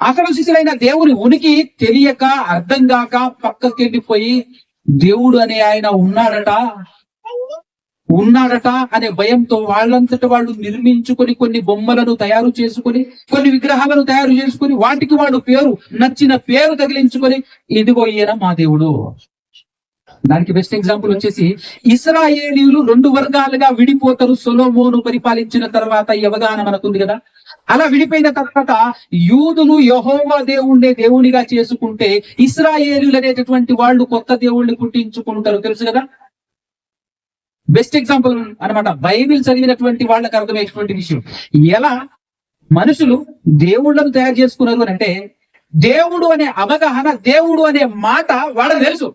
అసలు శిశులైన దేవుని ఉనికి తెలియక, అర్థం కాక పక్కకెళ్ళిపోయి, దేవుడు అనే ఆయన ఉన్నాడట అనే భయంతో వాళ్ళంతట వాళ్ళు నిర్మించుకొని, కొన్ని బొమ్మలను తయారు చేసుకొని, కొన్ని విగ్రహాలను తయారు చేసుకొని, వాటికి వాళ్ళు నచ్చిన పేరు తగిలించుకొని, ఇదిగో ఈయన మా దేవుడు. దానికి బెస్ట్ ఎగ్జాంపుల్ వచ్చేసి, ఇశ్రాయేలీయులు 2 వర్గాలుగా విడిపోతారు సొలొమోను పరిపాలించిన తర్వాత. ఈ అవగాహన మనకుంది కదా. అలా విడిపోయిన తర్వాత యూదులు యెహోవా దేవుణ్ణే దేవునిగా చేసుకుంటే, ఇశ్రాయేలీయులు అనేటటువంటి వాళ్ళు కొత్త దేవుణ్ణి పుట్టించుకుంటారు. తెలుసు కదా. బెస్ట్ ఎగ్జాంపుల్ అన్నమాట. బైబిల్ చదివినటువంటి వాళ్ళకి అర్థమయ్యేటువంటి విషయం. ఎలా మనుషులు దేవుళ్ళను తయారు చేసుకున్నారు అని అంటే, దేవుడు అనే అవగాహన, దేవుడు అనే మాట వాళ్ళకి తెలుసు.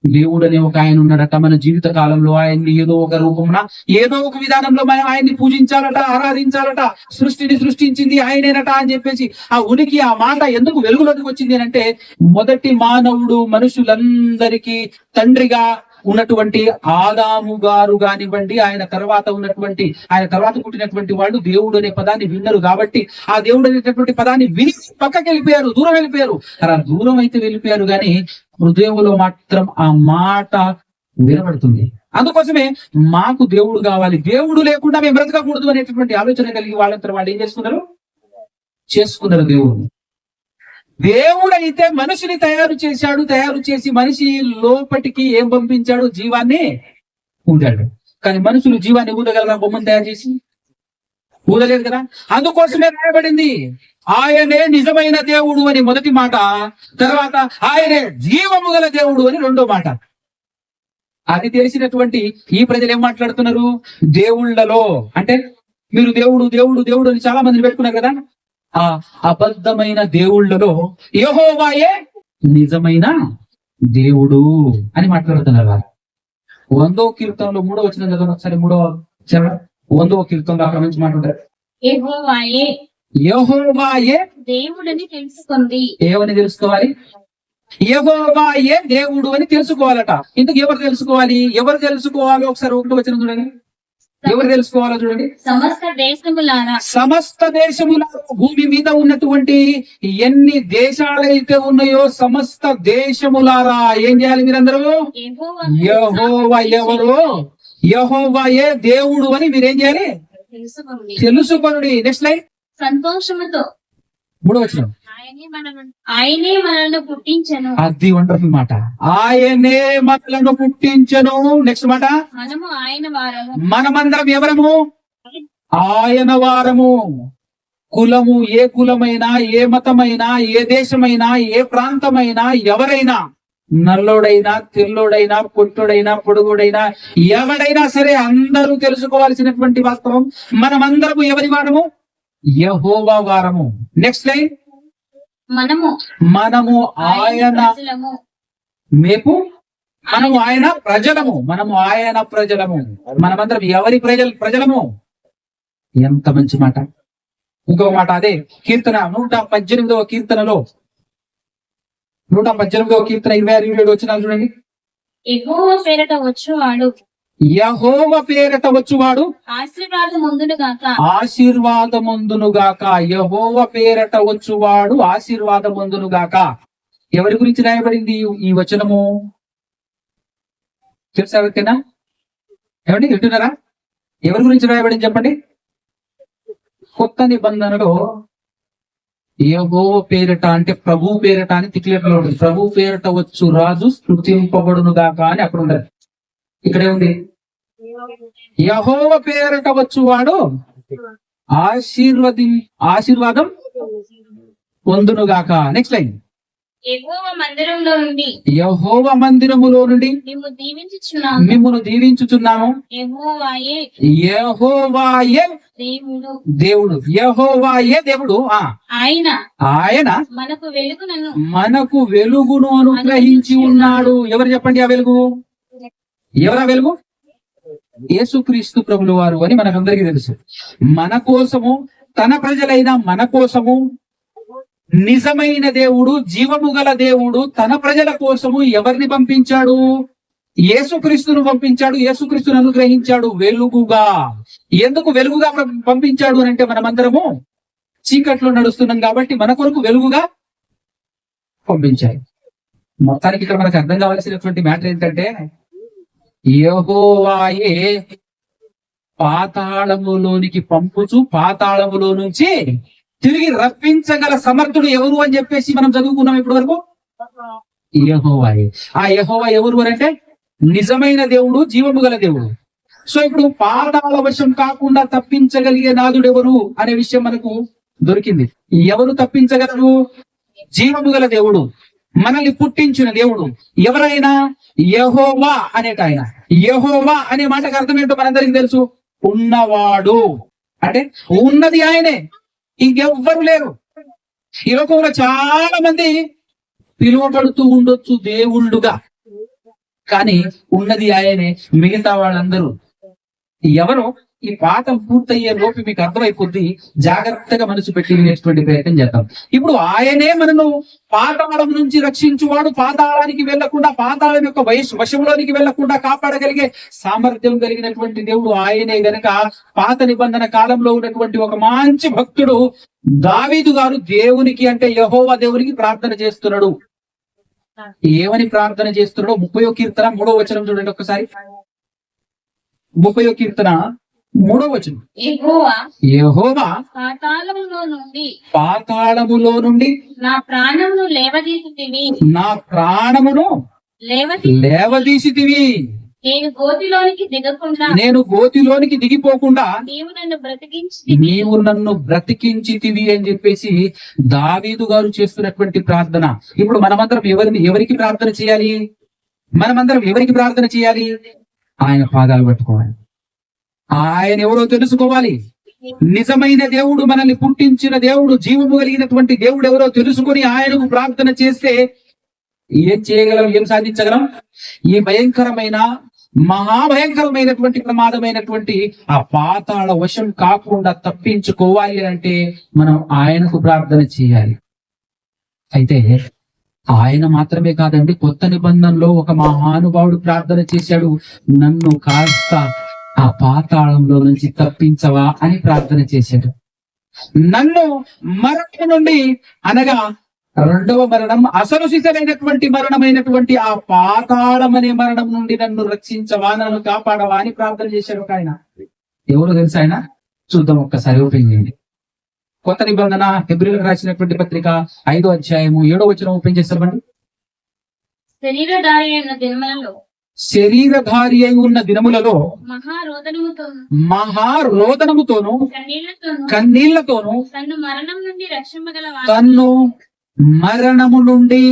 దేవుడు అనే ఒక ఆయన ఉన్నాడట. మన జీవిత కాలంలో ఆయన్ని ఏదో ఒక రూపమున, ఏదో ఒక విధానంలో మనం ఆయన్ని పూజించాలట, ఆరాధించాలట. సృష్టిని సృష్టించింది ఆయనేనట అని చెప్పేసి ఆ ఉనికి, ఆ మాట ఎందుకు వెలుగులోకి వచ్చింది అంటే, మొదటి మానవుడు మనుషులందరికీ తండ్రిగా ఉన్నటువంటి ఆదాము గారు కానివ్వండి, ఆయన తర్వాత పుట్టినటువంటి వాళ్ళు దేవుడు అనే పదాన్ని విన్నారు కాబట్టి, ఆ దేవుడు అనేటటువంటి పదాన్ని విని పక్కకి వెళ్ళిపోయారు, దూరం వెళ్ళిపోయారు. అలా దూరం అయితే వెళ్ళిపోయారు కానీ హృదయంలో మాత్రం ఆ మాట వినబడుతుంది. అందుకోసమే మాకు దేవుడు కావాలి, దేవుడు లేకుండా మేము బ్రతకకూడదు అనేటటువంటి ఆలోచన కలిగి వాళ్ళంతా వాళ్ళు ఏం చేసుకున్నారు దేవుడు అయితే మనిషిని తయారు చేసి మనిషి లోపటికి ఏం పంపించాడు? జీవాన్ని ఊదాడు. కానీ మనుషులు జీవాన్ని ఊదగలరా? బొమ్మను తయారు చేసి ఊదలేదు కదా. అందుకోసమే రాయబడింది ఆయనే నిజమైన దేవుడు అని మొదటి మాట, తర్వాత ఆయనే జీవము గల దేవుడు అని రెండో మాట. అది తెలిసినటువంటి ఈ ప్రజలు ఏం మాట్లాడుతున్నారు? దేవుళ్ళలో అంటే, మీరు దేవుడు దేవుడు దేవుడు అని చాలా మందిని పెట్టుకున్నారు కదా. ఆ అబద్ధమైన దేవుళ్ళలో యెహోవాయే నిజమైన దేవుడు అని మాట్లాడుతున్నారు వారు. 100వ కీర్తనలో 3వ వచనం చదవండి ఒకసారి. 100వ కీర్తనలో అక్కడ నుంచి మాట్లాడారు. యెహోవాయే దేవుడని తెలుసుకుంది. ఏమని తెలుసుకోవాలి? యెహోవాయే దేవుడు అని తెలుసుకోవాలట. ఇందుకు ఎవరు తెలుసుకోవాలో ఒకసారి 1వ వచనం చూడండి. ఎవరు తెలుసుకోవాలో చూడండి. సమస్త దేశములారా, భూమి మీద ఉన్నటువంటి ఎన్ని దేశాలైతే ఉన్నాయో సమస్త దేశములారా ఏం చేయాలి మీరందరూ? యెహోవా ఎవరు? యెహోవాయే దేవుడు అని మీరేం చేయాలి? తెలుసుకొనుడి. నెక్స్ట్ లైన్ సంతోషముతో 3వ వచనం. ఆయనే మనల్ని పుట్టించను, అది వండర్ఫుల్ మాట. ఆయనే మనలను పుట్టించను. నెక్స్ట్ మాట, మనము ఆయన వారము. మనమందరం ఎవరము? ఆయన వారము. కులము ఏ కులమైనా, ఏ మతమైనా, ఏ దేశమైనా, ఏ ప్రాంతమైనా, ఎవరైనా, నల్లోడైనా, తెల్లోడైనా, పొట్టుడైనా, పొడుగుడైనా, ఎవడైనా సరే అందరూ తెలుసుకోవాల్సినటువంటి వాస్తవం, మనమందరము ఎవరి వారము? యెహోవా వారము. నెక్స్ట్ లైన్, మనము ఆయన ప్రజలము. మనము ఆయన ప్రజలము. మనము ఆయన ప్రజలము. మనమందరం ఎవరి ప్రజలము? ఎంత మంచి మాట. ఇంకొక మాట, అదే కీర్తన 118వ కీర్తనలో 118వ కీర్తన 26-27 వచనాలు చూడండి. యెహోవా పేరట వచ్చువాడు, యెహోవా పేరట వచ్చువాడు ఆశీర్వాదముందునుగాక. ఆశీర్వాదముందునుగాక. యెహోవా పేరట వచ్చువాడు ఆశీర్వాదముందునుగాక. ఎవరి గురించి రాయబడింది ఈ వచనము? తెలుసా ఎవరికైనా? ఏమండి, వింటున్నారా? ఎవరి గురించి రాయబడింది చెప్పండి. కొత్త నిబంధనలో యెహోవా పేరట, అంటే ప్రభు పేరట అని డిక్లేర్ లో ఉంటుంది. ప్రభు పేరట వచ్చు రాజు స్తుతింపబడును గాక అని అక్కడ ఉండదు. ఇక్కడే ఉంది, యెహోవా పేరట వచ్చువాడు ఆశీర్వాదం పొందునుగాక. నెక్స్ట్ లైన్, యెహోవా మందిరంలో నుండి యెహోవా మందిరములో నుండి మిమ్మును దీవించుచున్నాము. యెహోవాయే దేవుడు. యెహోవాయే దేవుడు. ఆయన మనకు వెలుగును అనుగ్రహించి ఉన్నాడు. ఎవరు చెప్పండి ఆ వెలుగు? ఎవరా వెలుగు? యేసుక్రీస్తు ప్రభుల వారు అని మనకందరికీ తెలుసు. మన కోసము, తన ప్రజలైన మన కోసము, నిజమైన దేవుడు, జీవము గల దేవుడు తన ప్రజల కోసము ఎవరిని పంపించాడు? యేసుక్రీస్తును పంపించాడు. యేసుక్రీస్తును అనుగ్రహించాడు వెలుగుగా. ఎందుకు వెలుగుగా పంపించాడు అని అంటే, మనమందరము చీకట్లో నడుస్తున్నాం కాబట్టి మన కొరకు వెలుగుగా పంపించాడు. మొత్తానికి ఇక్కడ మనకు అర్థం కావాల్సినటువంటి మ్యాటర్ ఏంటంటే, యెహోవాయే పాతాళములోనికి పంపుచు పాతాళములో నుంచి తిరిగి రప్పించగల సమర్థుడు ఎవరు అని చెప్పేసి మనం చదువుకున్నాం ఇప్పటి వరకు. యెహోవాయే. ఆ యెహోవా ఎవరు అని అంటే, నిజమైన దేవుడు, జీవము గల దేవుడు. సో ఇప్పుడు పాతాళ వశం కాకుండా తప్పించగలిగే నాదుడు ఎవరు అనే విషయం మనకు దొరికింది. ఎవరు తప్పించగలరు? జీవము గల దేవుడు, మనల్ని పుట్టించిన దేవుడు. ఎవరైనా యెహోవా అనేట ఆయన. యెహోవా అనే మాటకు అర్థం ఏంటో మనందరికీ తెలుసు. ఉన్నవాడు అంటే ఉన్నది ఆయనే, ఇంకెవ్వరు లేరు. ఈ లోకంలో చాలా మంది పిలువబడుతూ ఉండొచ్చు దేవుళ్ళుగా, కానీ ఉన్నది ఆయనే. మిగతా వాళ్ళందరూ ఎవరో ఈ పాఠం పూర్తయ్యే లోపు మీకు అర్థమైపోద్ది. జాగ్రత్తగా మనసు పెట్టి వినేటువంటి ప్రయత్నం చేద్దాం. ఇప్పుడు ఆయనే మనను పాతాళం నుంచి రక్షించువాడు. పాతాళానికి వెళ్లకుండా, పాతాళం యొక్క వశంలోనికి వెళ్లకుండా కాపాడగలిగే సామర్థ్యం కలిగినటువంటి దేవుడు ఆయనే. గనక పాత నిబంధన కాలంలో ఉన్నటువంటి ఒక మంచి భక్తుడు దావీదు గారు దేవునికి, అంటే యెహోవా దేవునికి ప్రార్థన చేస్తున్నాడు. ఏమని ప్రార్థన చేస్తున్నాడో 30వ కీర్తన 3వ వచనం చూడండి ఒకసారి. 30వ కీర్తన 3వ వచనం. యెహోవా పాతాళములో నుండి నా ప్రాణమును లేవదీసితివి. నేను గోతిలోనికి దిగిపోకుండా నీవు నన్ను బ్రతికించితివి అని చెప్పేసి దావీదు గారు చేస్తున్నటువంటి ప్రార్థన. ఇప్పుడు మనమందరం ఎవరికి ప్రార్థన చేయాలి? మనమందరం ఎవరికి ప్రార్థన చేయాలి? ఆయన పాదాలు పట్టుకోవాలి. ఆయన ఎవరో తెలుసుకోవాలి. నిజమైన దేవుడు, మనల్ని పుట్టించిన దేవుడు, జీవము కలిగినటువంటి దేవుడు ఎవరో తెలుసుకొని ఆయనకు ప్రార్థన చేస్తే ఏం చేయగలం? ఏం సాధించగలం? ఈ భయంకరమైన, మహాభయంకరమైనటువంటి, ప్రమాదమైనటువంటి ఆ పాతాళ వశం కాకుండా తప్పించుకోవాలి అంటే మనం ఆయనకు ప్రార్థన చేయాలి. అయితే ఆయన మాత్రమే కాదండి, కొత్త నిబంధనలో ఒక మహానుభావుడు ప్రార్థన చేశాడు. నన్ను కాస్త ఆ పాతాళంలో నుంచి తప్పించవా అని ప్రార్థన చేశాడు. నన్ను మరణం నుండి, అనగా రెండవ మరణం, అసలు సిసలైనటువంటి మరణమైనటువంటి ఆ పాతాళం అనే మరణం నుండి నన్ను రక్షించవా, నన్ను కాపాడవా అని ప్రార్థన చేశాడు ఒక ఆయన. ఎవరు తెలుసా ఆయన? చూద్దాం ఒక్కసారి ఓపెన్ చేయండి. కొత్త నిబంధన హెబ్రీయులకు రాసినటువంటి పత్రిక 5వ అధ్యాయము 7వ వచనం ఓపెన్ చేస్తామండి. శరీరధారి అయిన దినములలో శరీరధారి అయి ఉన్న దినములలో మహారోదనముతోను మహారోదనముతోను కన్నీళ్లతోను కన్నీళ్లతోను తన్ను మరణం నుండి తన్ను మరణము నుండి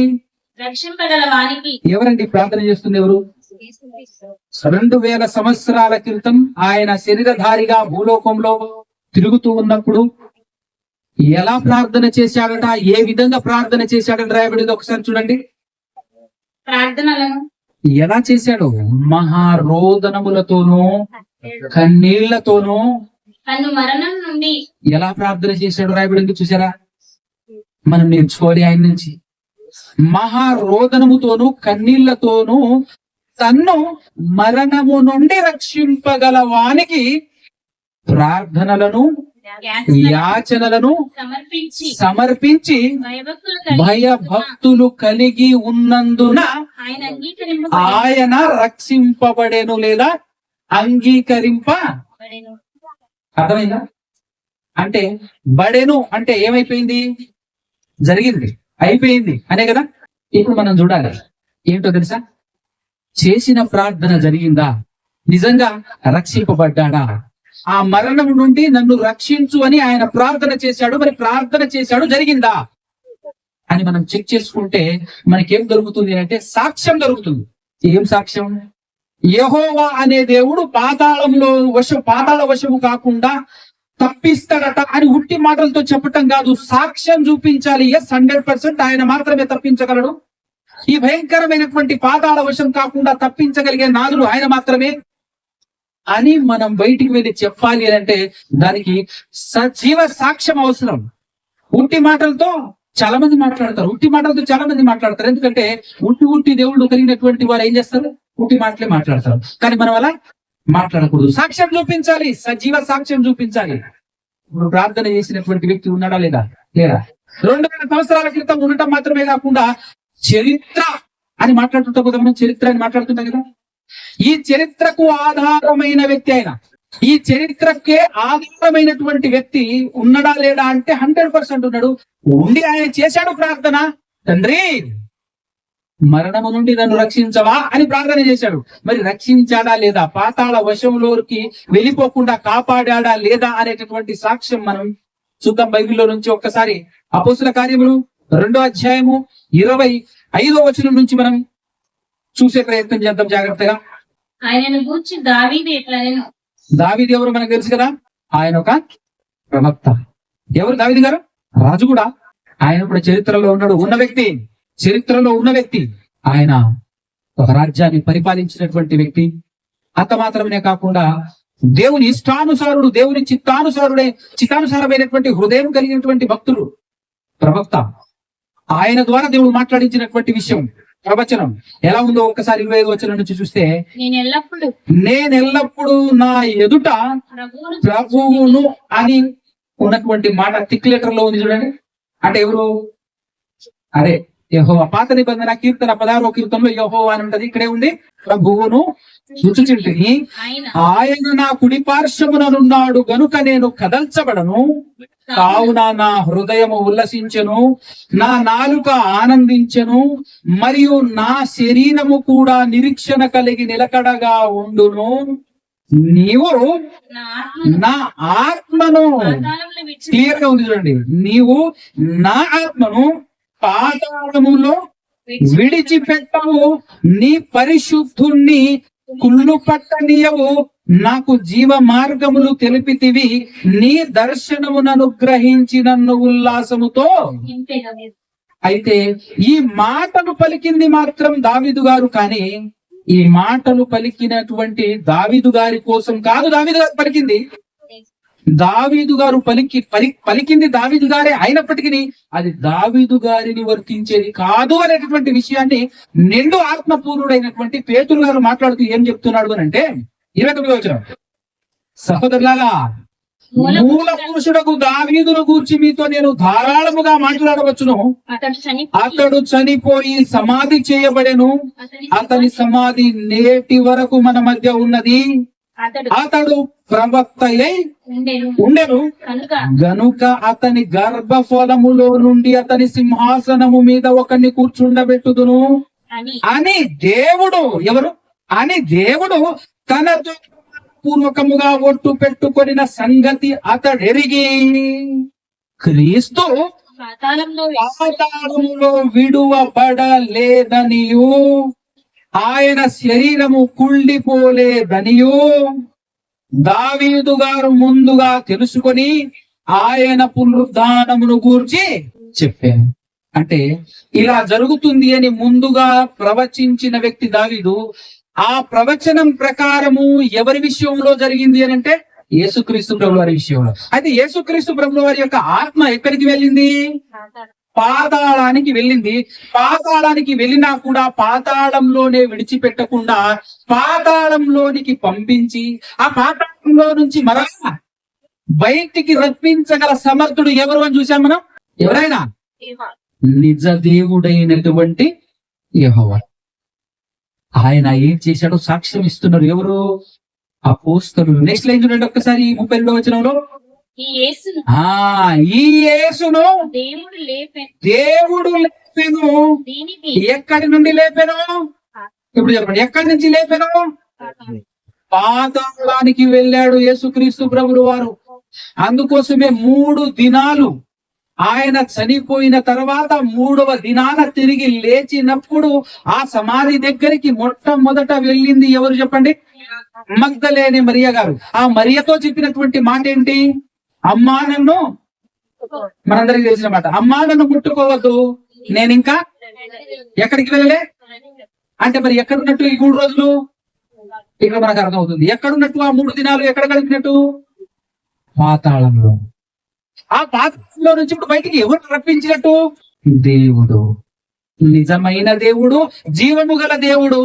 రక్షింపగల వానికి ఎవరండి ప్రార్థన చేస్తుంది? ఎవరు? 2000 సంవత్సరాల క్రితం ఆయన శరీరధారిగా భూలోకంలో తిరుగుతూ ఉన్నప్పుడు ఎలా ప్రార్థన చేశాడట, ఏ విధంగా ప్రార్థన చేశాడట రాయబడింది ఒకసారి చూడండి. ప్రార్థనలను ఎలా చేశాడు? మహారోదనములతోనూ కన్నీళ్లతోనూ తన్ను మరణం నుండి ఎలా ప్రార్థన చేశాడు రాయబడింది చూసారా? మనం నేర్చుకోవాలి ఆయన నుంచి. మహారోదనముతోనూ కన్నీళ్లతోనూ తన్ను మరణము నుండి రక్షింపగల వానికి ప్రార్థనలను యాచనలను సమర్పించి సమర్పించి భయభక్తులు కలిగి ఉన్నందున ఆయన అంగీకరింప ఆయన రక్షింపబడెను లేదా అంగీకరింపబడెను. అర్థమైందా? అంటే బడెను అంటే ఏమైపోయింది? జరిగింది, అయిపోయింది అనే కదా. ఇప్పుడు మనం చూడాలి ఏంటో తెలుసా? చేసిన ప్రార్థన జరిగిందా? నిజంగా రక్షింపబడ్డాడా? ఆ మరణం నుండి నన్ను రక్షించు అని ఆయన ప్రార్థన చేశాడు. మరి ప్రార్థన చేశాడు, జరిగిందా అని మనం చెక్ చేసుకుంటే మనకేం దొరుకుతుంది అంటే సాక్ష్యం దొరుకుతుంది. ఏం సాక్ష్యం? యెహోవా అనే దేవుడు పాతాళ వశము కాకుండా తప్పిస్తాడట అని ఉట్టి మాటలతో చెప్పటం కాదు, సాక్ష్యం చూపించాలి. 100% ఆయన మాత్రమే తప్పించగలడు. ఈ భయంకరమైనటువంటి పాతాళ వశం కాకుండా తప్పించగలిగే నాదుడు ఆయన మాత్రమే అని మనం బయటికి వెళ్ళి చెప్పాలి అంటే దానికి సజీవ సాక్ష్యం అవసరం. ఉట్టి మాటలతో చాలా మంది మాట్లాడతారు. ఎందుకంటే ఉట్టి దేవుళ్ళు కలిగినటువంటి వారు ఏం చేస్తారు? ఉట్టి మాటలే మాట్లాడతారు. కానీ మనం అలా మాట్లాడకూడదు. సాక్ష్యం చూపించాలి, సజీవ సాక్ష్యం చూపించాలి. ఇప్పుడు ప్రార్థన చేసినటువంటి వ్యక్తి ఉన్నాడా లేదా? 2000 సంవత్సరాల క్రితం ఉండటం మాత్రమే కాకుండా చరిత్ర అని మాట్లాడుతుంటాం కదా, మనం చరిత్ర అని మాట్లాడుతుంటాం కదా. ఈ చరిత్రకు ఆధారమైన వ్యక్తి ఆయన, ఈ చరిత్రకే ఆధారమైనటువంటి వ్యక్తి ఉన్నాడా లేడా అంటే 100% ఉన్నాడు. ఉండి ఆయన చేశాడు ప్రార్థన, తండ్రి మరణము నుండి నన్ను రక్షించవా అని ప్రార్థన చేశాడు. మరి రక్షించాడా లేదా? పాతాళ వశంలోకి వెళ్ళిపోకుండా కాపాడా లేదా అనేటటువంటి సాక్ష్యం మనం చూద్దాం బైబిల్లో నుంచి. ఒక్కసారి అపోస్తుల కార్యములు 2వ అధ్యాయము 25వ వచనం నుంచి మనం చూసే ప్రయత్నం చేద్దాం జాగ్రత్తగా. ఆయనను గూర్చి దావీదు ఇట్లా నేను దావీదు ఎవరు మనకు తెలుసు కదా, ఆయన ఒక ప్రవక్త. ఎవరు దావీదు గారు? రాజు కూడా. ఆయన కూడా చరిత్రలో ఉన్న వ్యక్తి. ఆయన ఒక రాజ్యాన్ని పరిపాలించినటువంటి వ్యక్తి. అంత మాత్రమే కాకుండా దేవుని ఇష్టానుసారుడు, దేవుని చిత్తానుసారమైనటువంటి హృదయం కలిగినటువంటి భక్తుడు, ప్రవక్త. ఆయన ద్వారా దేవుడు మాట్లాడించినటువంటి విషయం, ప్రవచనం ఎలా ఉందో ఒక్కసారి 25వ వచనం నుంచి చూస్తే, నేనెల్లప్పుడు నా ఎదుట ప్రభువును అని ఉన్నటువంటి మాట థిక్ లెటర్ లో ఉంది చూడండి. అంటే ఎవరు? అదే యెహోవా. పాత నిబంధన కీర్తన 16వ కీర్తనలో యెహోవా అని ఉంటది, ఇక్కడే ఉంది ప్రభువును చూచుచుంటిని, ఆయన నా కుడి పార్శ్వముననున్నాడు గనుక నేను కదల్చబడను. కావున నా హృదయము ఉల్లసించెను, నా నాలుక ఆనందించెను, మరియు నా శరీరము కూడా నిరీక్షణ కలిగి నిలకడగా ఉండును. నీవు నా ఆత్మను, క్లియర్ గా ఉంది చూడండి, నీవు నా ఆత్మను పాతాళములో విడిచిపెట్టవు, నీ పరిశుద్ధుణ్ణి కుళ్ళు పట్టనీయవు, నాకు జీవ మార్గములు తెలిపితివి, నీ దర్శనమును గ్రహించి నన్ను ఉల్లాసముతో. అయితే ఈ మాటలు పలికింది మాత్రం దావీదు గారు, కానీ ఈ మాటలు పలికినటువంటి దావీదు గారి కోసం కాదు. దావీదు గారు పలికింది, దావీదు గారు పలికింది దావీదు గారే అయినప్పటికీ అది దావీదు గారిని వర్తించేది కాదు అనేటటువంటి విషయాన్ని నిండు ఆత్మపూర్ణుడైనటువంటి పేతురు గారు మాట్లాడుతూ ఏం చెప్తున్నాడు అని అంటే 29వ వచనం, సహోదరులారా మూల పురుషుడకు దావీదును గూర్చి మీతో నేను ధారాళముగా మాట్లాడవచ్చును. అతడు చనిపోయి సమాధి చేయబడెను, అతని సమాధి నేటి వరకు మన మధ్య ఉన్నది. అతడు ప్రవక్త అయి ఉండెను ఉండెను కనుక గనుక అతని గర్భఫలములో నుండి అతని సింహాసనము మీద ఒకరిని కూర్చుండబెట్టుదును అని అని దేవుడు ఎవరు అని దేవుడు తనతో పూర్వకముగా ఒట్టు పెట్టుకొనిన సంగతి అతడెరిగి క్రీస్తు పాతాళంలో పాతాళములో విడువబడలేదనియు ఆయన శరీరము కుళ్ళిపోలేదనియు దావీదు గారు ముందుగా తెలుసుకొని ఆయన పునరుద్ధానమును గూర్చి చెప్పాను. అంటే ఇలా జరుగుతుంది అని ముందుగా ప్రవచించిన వ్యక్తి దావీదు. ఆ ప్రవచనం ప్రకారము ఎవరి విషయంలో జరిగింది అని అంటే యేసుక్రీస్తు ప్రభుల వారి విషయంలో. అయితే యేసుక్రీస్తు ప్రభుల వారి యొక్క ఆత్మ ఎక్కడికి వెళ్ళింది? పాతాళానికి వెళ్ళింది. పాతాళానికి వెళ్ళినా కూడా పాతాళంలోనే విడిచిపెట్టకుండా పాతాళంలోనికి పంపించి ఆ పాతాళంలో నుంచి మరలా బయటికి రప్పించగల సమర్థుడు ఎవరు అని చూసాం మనం. ఎవరైనా నిజ దేవుడైనటువంటి యెహోవా. ఆయన ఏం చేశాడో సాక్ష్యం ఇస్తున్నారు ఎవరు? అపోస్తలులు. నెక్స్ట్ లైన్ చూడండి ఒక్కసారి 32వ వచనంలో. ఈ యేసును ఈ యేసును దేవుడు లేపెను దేవుడు లేపెను. దీనికి ఎక్కడి నుండి లేపెను? ఇప్పుడు చెప్పండి, ఎక్కడి నుంచి లేపెను? పాతాళానికి వెళ్ళాడు యేసుక్రీస్తు ప్రభులు వారు. అందుకోసమే 3 దినాలు ఆయన చనిపోయిన తర్వాత 3వ దినాన తిరిగి లేచినప్పుడు ఆ సమాధి దగ్గరికి మొట్టమొదట వెళ్ళింది ఎవరు చెప్పండి? మగ్దలేని మరియ గారు. ఆ మరియతో చెప్పినటువంటి మాట ఏంటి? అమ్మా నన్ను, మనందరికి తెలిసిన మాట, అమ్మా నన్ను ముట్టుకోవద్దు, నేను ఇంకా ఎక్కడికి వెళ్ళలే. అంటే మరి ఎక్కడున్నట్టు ఈ 3 రోజులు? ఇక్కడ మనకు అర్థమవుతుంది. ఎక్కడున్నట్టు ఆ 3 దినాలు ఎక్కడ గడిపినట్టు? పాతాళంలో. ఆ పాతాళంలో నుంచి ఇప్పుడు బయటికి ఎవరు రప్పించినట్టు? దేవుడు, నిజమైన దేవుడు, జీవము గల దేవుడు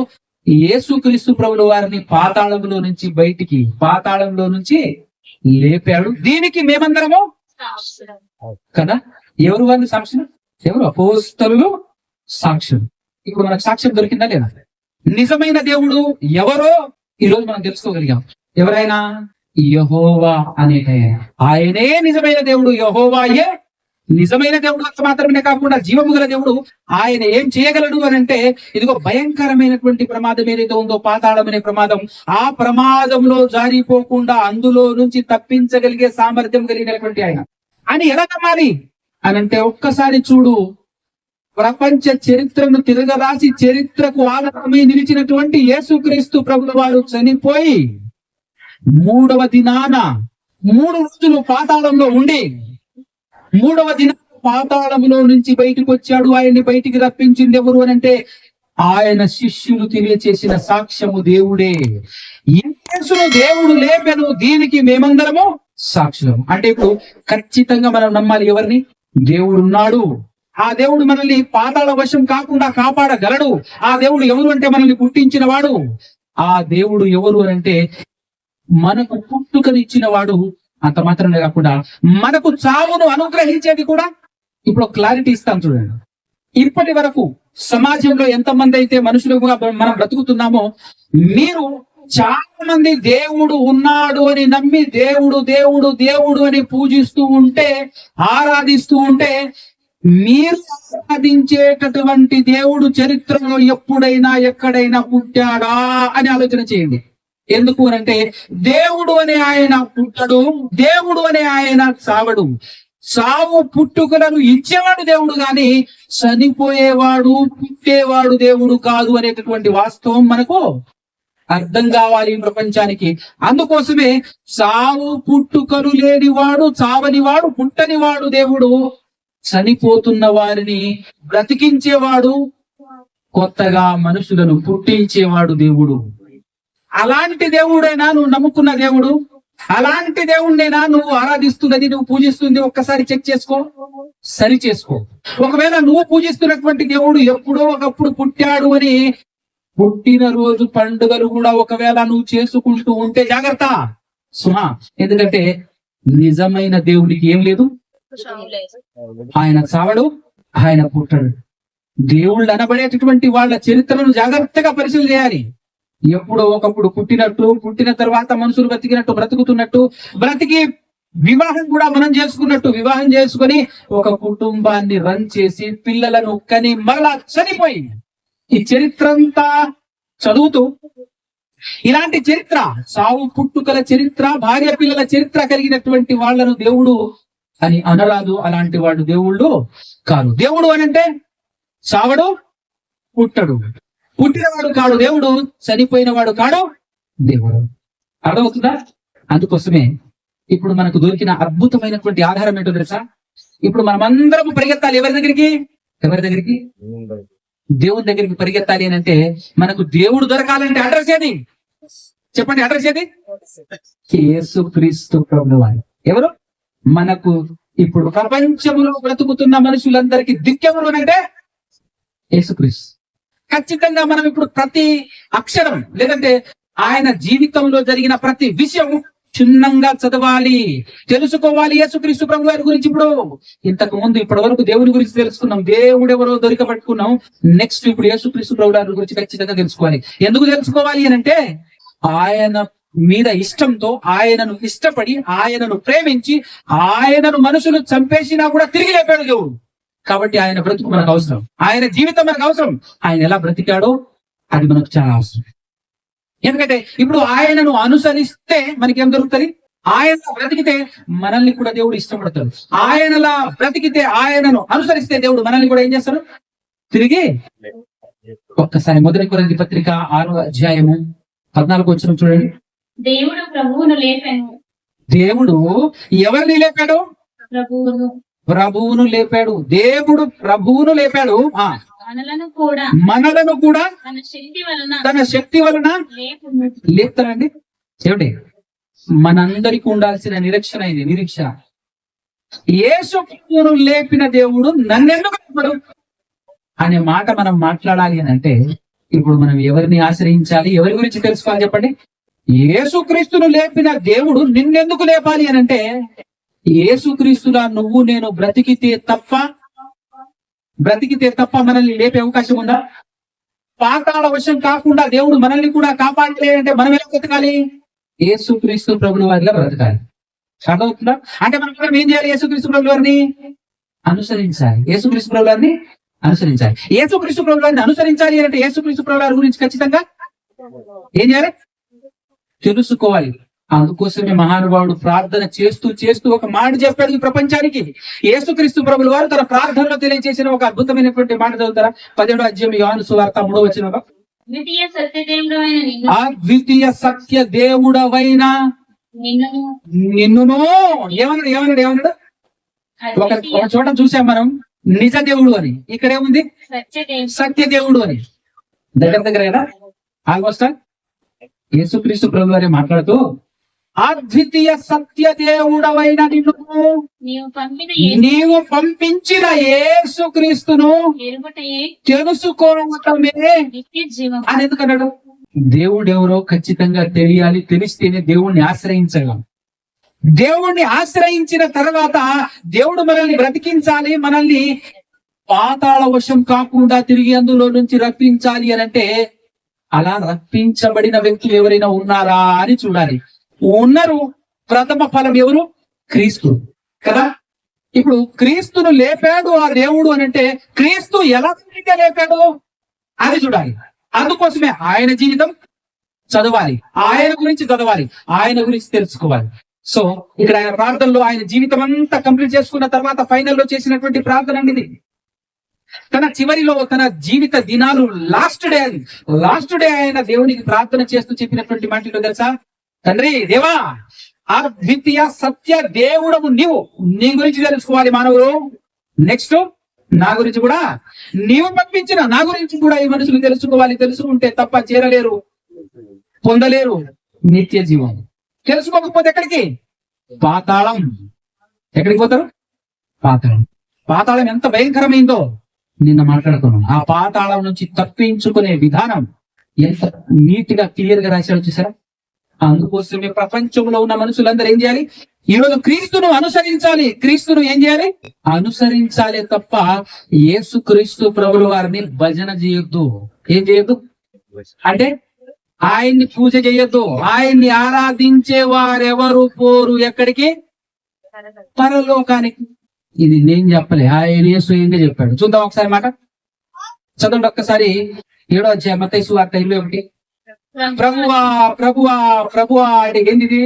యేసుక్రీస్తు ప్రభుల వారిని పాతాళంలో నుంచి బయటికి, పాతాళంలో నుంచి లేపాడు. దీనికి మేమందరము కదా. ఎవరు వారిని సాక్షులు? ఎవరు? అపోస్తలులు సాక్షులు. ఇప్పుడు మనకు సాక్ష్యం దొరికిందా లేదా? నిజమైన దేవుడు ఎవరో ఈరోజు మనం తెలుసుకోగలిగాం. ఎవరైనా? యెహోవా అనే ఆయనే నిజమైన దేవుడు. యెహోవాయే నిజమైన దేవుడు. అంత మాత్రమే కాకుండా జీవము గల దేవుడు. ఆయన ఏం చేయగలడు అని అంటే, ఇదిగో భయంకరమైనటువంటి ప్రమాదం ఏదైతే ఉందో, పాతాళం అనే ప్రమాదం, ఆ ప్రమాదంలో జారిపోకుండా అందులో నుంచి తప్పించగలిగే సామర్థ్యం కలిగినటువంటి ఆయన అని ఎలా నమ్మాలి అని అంటే, ఒక్కసారి చూడు, ప్రపంచ చరిత్రను తిరగరాసి చరిత్రకు ఆధారమై నిలిచినటువంటి యేసుక్రీస్తు ప్రభుల వారు చనిపోయి 3వ దినాన 3 రోజులు పాతాళంలో ఉండి 3వ దిన పాతాళంలో నుంచి బయటకు వచ్చాడు. ఆయన్ని బయటికి రప్పించింది ఎవరు అని అంటే ఆయన శిష్యులు తెలియచేసిన సాక్ష్యము దేవుడే. యేసును దేవుడు లేపెను, దీనికి మేమందరము సాక్షులము. అంటే ఇప్పుడు ఖచ్చితంగా మనం నమ్మాలి ఎవరిని? దేవుడు ఉన్నాడు. ఆ దేవుడు మనల్ని పాతాళ వశం కాకుండా కాపాడగలడు. ఆ దేవుడు ఎవరు అంటే మనల్ని పుట్టించిన వాడు. ఆ దేవుడు ఎవరు అని అంటే మనకు పుట్టుకనిచ్చిన వాడు. అంత మాత్రమే కాకుండా మనకు చావును అనుగ్రహించేది కూడా. ఇప్పుడు క్లారిటీ ఇస్తాను చూడండి. ఇప్పటి వరకు సమాజంలో ఎంతమంది అయితే మనుషులుగా మనం బ్రతుకుతున్నామో, మీరు చాలా మంది దేవుడు ఉన్నాడు అని నమ్మి దేవుడు దేవుడు దేవుడు అని పూజిస్తూ ఉంటే, ఆరాధిస్తూ ఉంటే, మీరు ఆరాధించేటటువంటి దేవుడు చరిత్రలో ఎప్పుడైనా ఎక్కడైనా పుట్టాడా అని ఆలోచన చేయండి. ఎందుకు అంటే దేవుడు అనే ఆయన పుట్టడు, దేవుడు అనే ఆయన చావడు. సావు పుట్టుకలను ఇచ్చేవాడు దేవుడు గాని చనిపోయేవాడు పుట్టేవాడు దేవుడు కాదు అనేటటువంటి వాస్తవం మనకు అర్థం కావాలి ఈ ప్రపంచానికి. అందుకోసమే సావు పుట్టుకలు లేనివాడు, చావనివాడు, పుట్టనివాడు దేవుడు. చనిపోతున్న వారిని బ్రతికించేవాడు, కొత్తగా మనుషులను పుట్టించేవాడు దేవుడు. అలాంటి దేవుడైనా నువ్వు నమ్ముకున్న దేవుడు, అలాంటి దేవుడినైనా నువ్వు ఆరాధిస్తున్నది, నువ్వు పూజిస్తుంది, ఒక్కసారి చెక్ చేసుకో, సరి చేసుకో. ఒకవేళ నువ్వు పూజిస్తున్నటువంటి దేవుడు ఎప్పుడో ఒకప్పుడు పుట్టాడు అని పుట్టినరోజు పండుగలు కూడా ఒకవేళ నువ్వు చేసుకుంటూ ఉంటే జాగ్రత్త సుమా. ఎందుకంటే నిజమైన దేవుడికి ఏం లేదు, ఆయన చావడు, ఆయన పుట్టడు. దేవుళ్ళు అనబడేటటువంటి వాళ్ళ చరిత్రను జాగ్రత్తగా పరిశీలన చేయాలి. ఎప్పుడో ఒకప్పుడు పుట్టిన తర్వాత మనుషులు బ్రతికినట్టు బ్రతుకుతున్నట్టు బ్రతికి వివాహం కూడా మనం చేసుకున్నట్టు వివాహం చేసుకొని ఒక కుటుంబాన్ని రన్ చేసి పిల్లలను కని మరలా చనిపోయి ఈ చరిత్ర అంతా చదువుతూ ఇలాంటి చరిత్ర సావు పుట్టుకల చరిత్ర భార్య పిల్లల చరిత్ర కలిగినటువంటి వాళ్ళను దేవుడు అని అనరాదు. అలాంటి వాడు దేవుళ్ళు కాదు. దేవుడు అని అంటే సావడు, పుట్టడు, పుట్టినవాడు కాడు దేవుడు, చనిపోయిన వాడు కాడు దేవుడు. అర్థమవుతుందా? అందుకోసమే ఇప్పుడు మనకు దొరికిన అద్భుతమైనటువంటి ఆధారం ఏంటో తెలుసా? ఇప్పుడు మనమందరం పరిగెత్తాలి ఎవరి దగ్గరికి? దేవుని దగ్గరికి పరిగెత్తాలి అని అంటే మనకు దేవుడు దొరకాలంటే అడ్రస్ ఏది? చెప్పండి, అడ్రస్ ఏది? యేసుక్రీస్తు ప్రభువారు. ఎవరు? మనకు ఇప్పుడు ప్రపంచంలో బ్రతుకుతున్న మనుషులందరికీ దిక్కెవరు అంటే యేసుక్రీస్తు. ఖచ్చితంగా మనం ఇప్పుడు ప్రతి అక్షరం లేదంటే ఆయన జీవితంలో జరిగిన ప్రతి విషయం క్షుణ్ణంగా చదవాలి, తెలుసుకోవాలి. యేసుక్రీస్తు ప్రభు వారి గురించి ఇప్పుడు ఇంతకు ముందు ఇప్పటి వరకు దేవుని గురించి తెలుసుకున్నాం, దేవుడు ఎవరో దొరికబట్టుకున్నాం. నెక్స్ట్ ఇప్పుడు యేసుక్రీస్తు ప్రభు వారి గురించి ఖచ్చితంగా తెలుసుకోవాలి. ఎందుకు తెలుసుకోవాలి అని అంటే ఆయన మీద ఇష్టంతో, ఆయనను ఇష్టపడి, ఆయనను ప్రేమించి, ఆయనను మనుషులు చంపేసినా కూడా తిరిగి లేపాడు దేవుడు. కాబట్టి ఆయన బ్రతుకు మనకు అవసరం, ఆయన జీవితం మనకు అవసరం. ఆయన ఎలా బ్రతికాడో అది మనకు చాలా అవసరం. ఎందుకంటే ఇప్పుడు ఆయనను అనుసరిస్తే మనకేం దొరుకుతుంది? ఆయన బ్రతికితే మనల్ని కూడా దేవుడు ఇష్టపడతాడు. ఆయనలా బ్రతికితే, ఆయనను అనుసరిస్తే దేవుడు మనల్ని కూడా ఏం చేస్తాడు? తిరిగి. ఒక్కసారి మొదటి కొరింథీ పత్రిక 6వ అధ్యాయము 14వ వచనం చూడండి. దేవుడు ప్రభువును లేపాను. దేవుడు ఎవరిని లేపాడు? ప్రభువును లేపాడు. దేవుడు ప్రభువును లేపాడు. మనలను కూడా తన శక్తి వలన లేపుతారండి. చూడండి, మనందరికి ఉండాల్సిన నిరీక్షణ ఇది. నిరీక్ష యేసును లేపిన దేవుడు నన్నెందుకు లేపాడు అనే మాట మనం మాట్లాడాలి అని అంటే ఇప్పుడు మనం ఎవరిని ఆశ్రయించాలి? ఎవరి గురించి తెలుసుకోవాలి చెప్పండి? యేసుక్రీస్తును లేపిన దేవుడు నిన్నెందుకు లేపాలి అని అంటే యేసుక్రీస్తులా నువ్వు నేను బ్రతికితే తప్ప మనల్ని లేపే అవకాశం ఉందా? పాతాళ వశం కాకుండా దేవుడు మనల్ని కూడా కాపాడలే అంటే మనం ఎలా బ్రతకాలి? యేసుక్రీస్తు ప్రభుల వారిలా బ్రతకాలి. అర్థమవుతుందా? అంటే మనం ఏం చేయాలి? యేసుక్రీస్తు ప్రభుల వారిని అనుసరించాలి. యేసుక్రీస్తు ప్రభుల వారిని అనుసరించాలి. యేసుక్రీస్తు ప్రభుల వారిని అనుసరించాలి అంటే యేసుక్రీస్తు ప్రభుల వారి గురించి ఖచ్చితంగా ఏం చేయాలి? తెలుసుకోవాలి. అందుకోసమే మహానుభావుడు ప్రార్థన చేస్తూ ఒక మాట చెప్పాడు ఈ ప్రపంచానికి. యేసుక్రీస్తు ప్రభుల వారు తన ప్రార్థనలో తెలియజేసిన ఒక అద్భుతమైనటువంటి మాట చదువుతారా? 17వ అధ్యాయం యోహాను సువార్త 3వ వచనం. అద్వితీయ సత్య దేవుడవైన నిన్నును ఏమన్నాడు? ఒక చోట చూసాం మనం నిజ దేవుడు అని, ఇక్కడేముంది? సత్య దేవుడు అని. దగ్గర ఆల్మోస్ట్ యేసుక్రీస్తు ప్రభు వారి మాట్లాడుతూ అద్వితీయ సత్య దేవుడవైన నిన్ను నీవు పంపించిన యేసుక్రీస్తును తెలుసుకోవటమే అని ఎందుకన్నాడు? దేవుడు ఎవరో ఖచ్చితంగా తెలియాలి. తెలిస్తేనే దేవుణ్ణి ఆశ్రయించగలం. దేవుణ్ణి ఆశ్రయించిన తర్వాత దేవుడు మనల్ని బ్రతికించాలి, మనల్ని పాతాళ వశం కాకుండా తిరిగి అందులో నుంచి రప్పించాలి అని అంటే అలా రప్పించబడిన వ్యక్తులు ఎవరైనా ఉన్నారా అని చూడాలి. ఉన్నారు. ప్రథమ ఫలం ఎవరు? క్రీస్తు కదా. ఇప్పుడు క్రీస్తును లేపాడు ఆ దేవుడు అని అంటే క్రీస్తు ఎలా లేపాడు అది చూడాలి. అందుకోసమే ఆయన జీవితం చదవాలి, ఆయన గురించి చదవాలి, ఆయన గురించి తెలుసుకోవాలి. సో ఇక్కడ ఆయన ప్రార్థనలో ఆయన జీవితం అంతా కంప్లీట్ చేసుకున్న తర్వాత ఫైనల్లో చేసినటువంటి ప్రార్థన అండి ఇది. తన చివరిలో తన జీవిత దినాలు లాస్ట్ డే ఆయన దేవునికి ప్రార్థన చేస్తూ చెప్పినటువంటి మాటలు తెలుసా? తండ్రి దేవా, అద్వితీయ సత్య దేవుడము నీవు, నీ గురించి తెలుసుకోవాలి మానవులు. నెక్స్ట్ నా గురించి కూడా నీవు పంపించిన నా గురించి కూడా ఈ మనుషులు తెలుసుకోవాలి. తెలుసుకుంటే తప్ప చేరలేరు, పొందలేరు నిత్య జీవం. తెలుసుకోకపోతే ఎక్కడికి? పాతాళం. ఎక్కడికి పోతారు? పాతాళం ఎంత భయంకరమైందో నిన్న మాట్లాడుకున్నాం. ఆ పాతాళం నుంచి తప్పించుకునే విధానం ఎంత నీట్ గా క్లియర్ గా రాశాడు చూసారా? అందుకోసమే ప్రపంచంలో ఉన్న మనుషులందరూ ఏం చేయాలి? ఈ రోజు క్రీస్తును అనుసరించాలి. క్రీస్తును ఏం చేయాలి? అనుసరించాలి తప్ప యేసు క్రీస్తు ప్రభుల వారిని భజన చేయొద్దు. ఏం చేయొద్దు అంటే ఆయన్ని పూజ చేయొద్దు, ఆయన్ని ఆరాధించే వారెవరు పోరు ఎక్కడికి? పరలోకానికి. ఇది నేను చెప్పలే, ఆయన స్వయంగా చెప్పాడు. చూద్దాం ఒకసారి మాట చదవండి ఒక్కసారి. 7వ అధ్యాయం మత్తయి సువార్త 21. ప్రభువా ప్రభువా ప్రభువా అంటే ఏంటిది?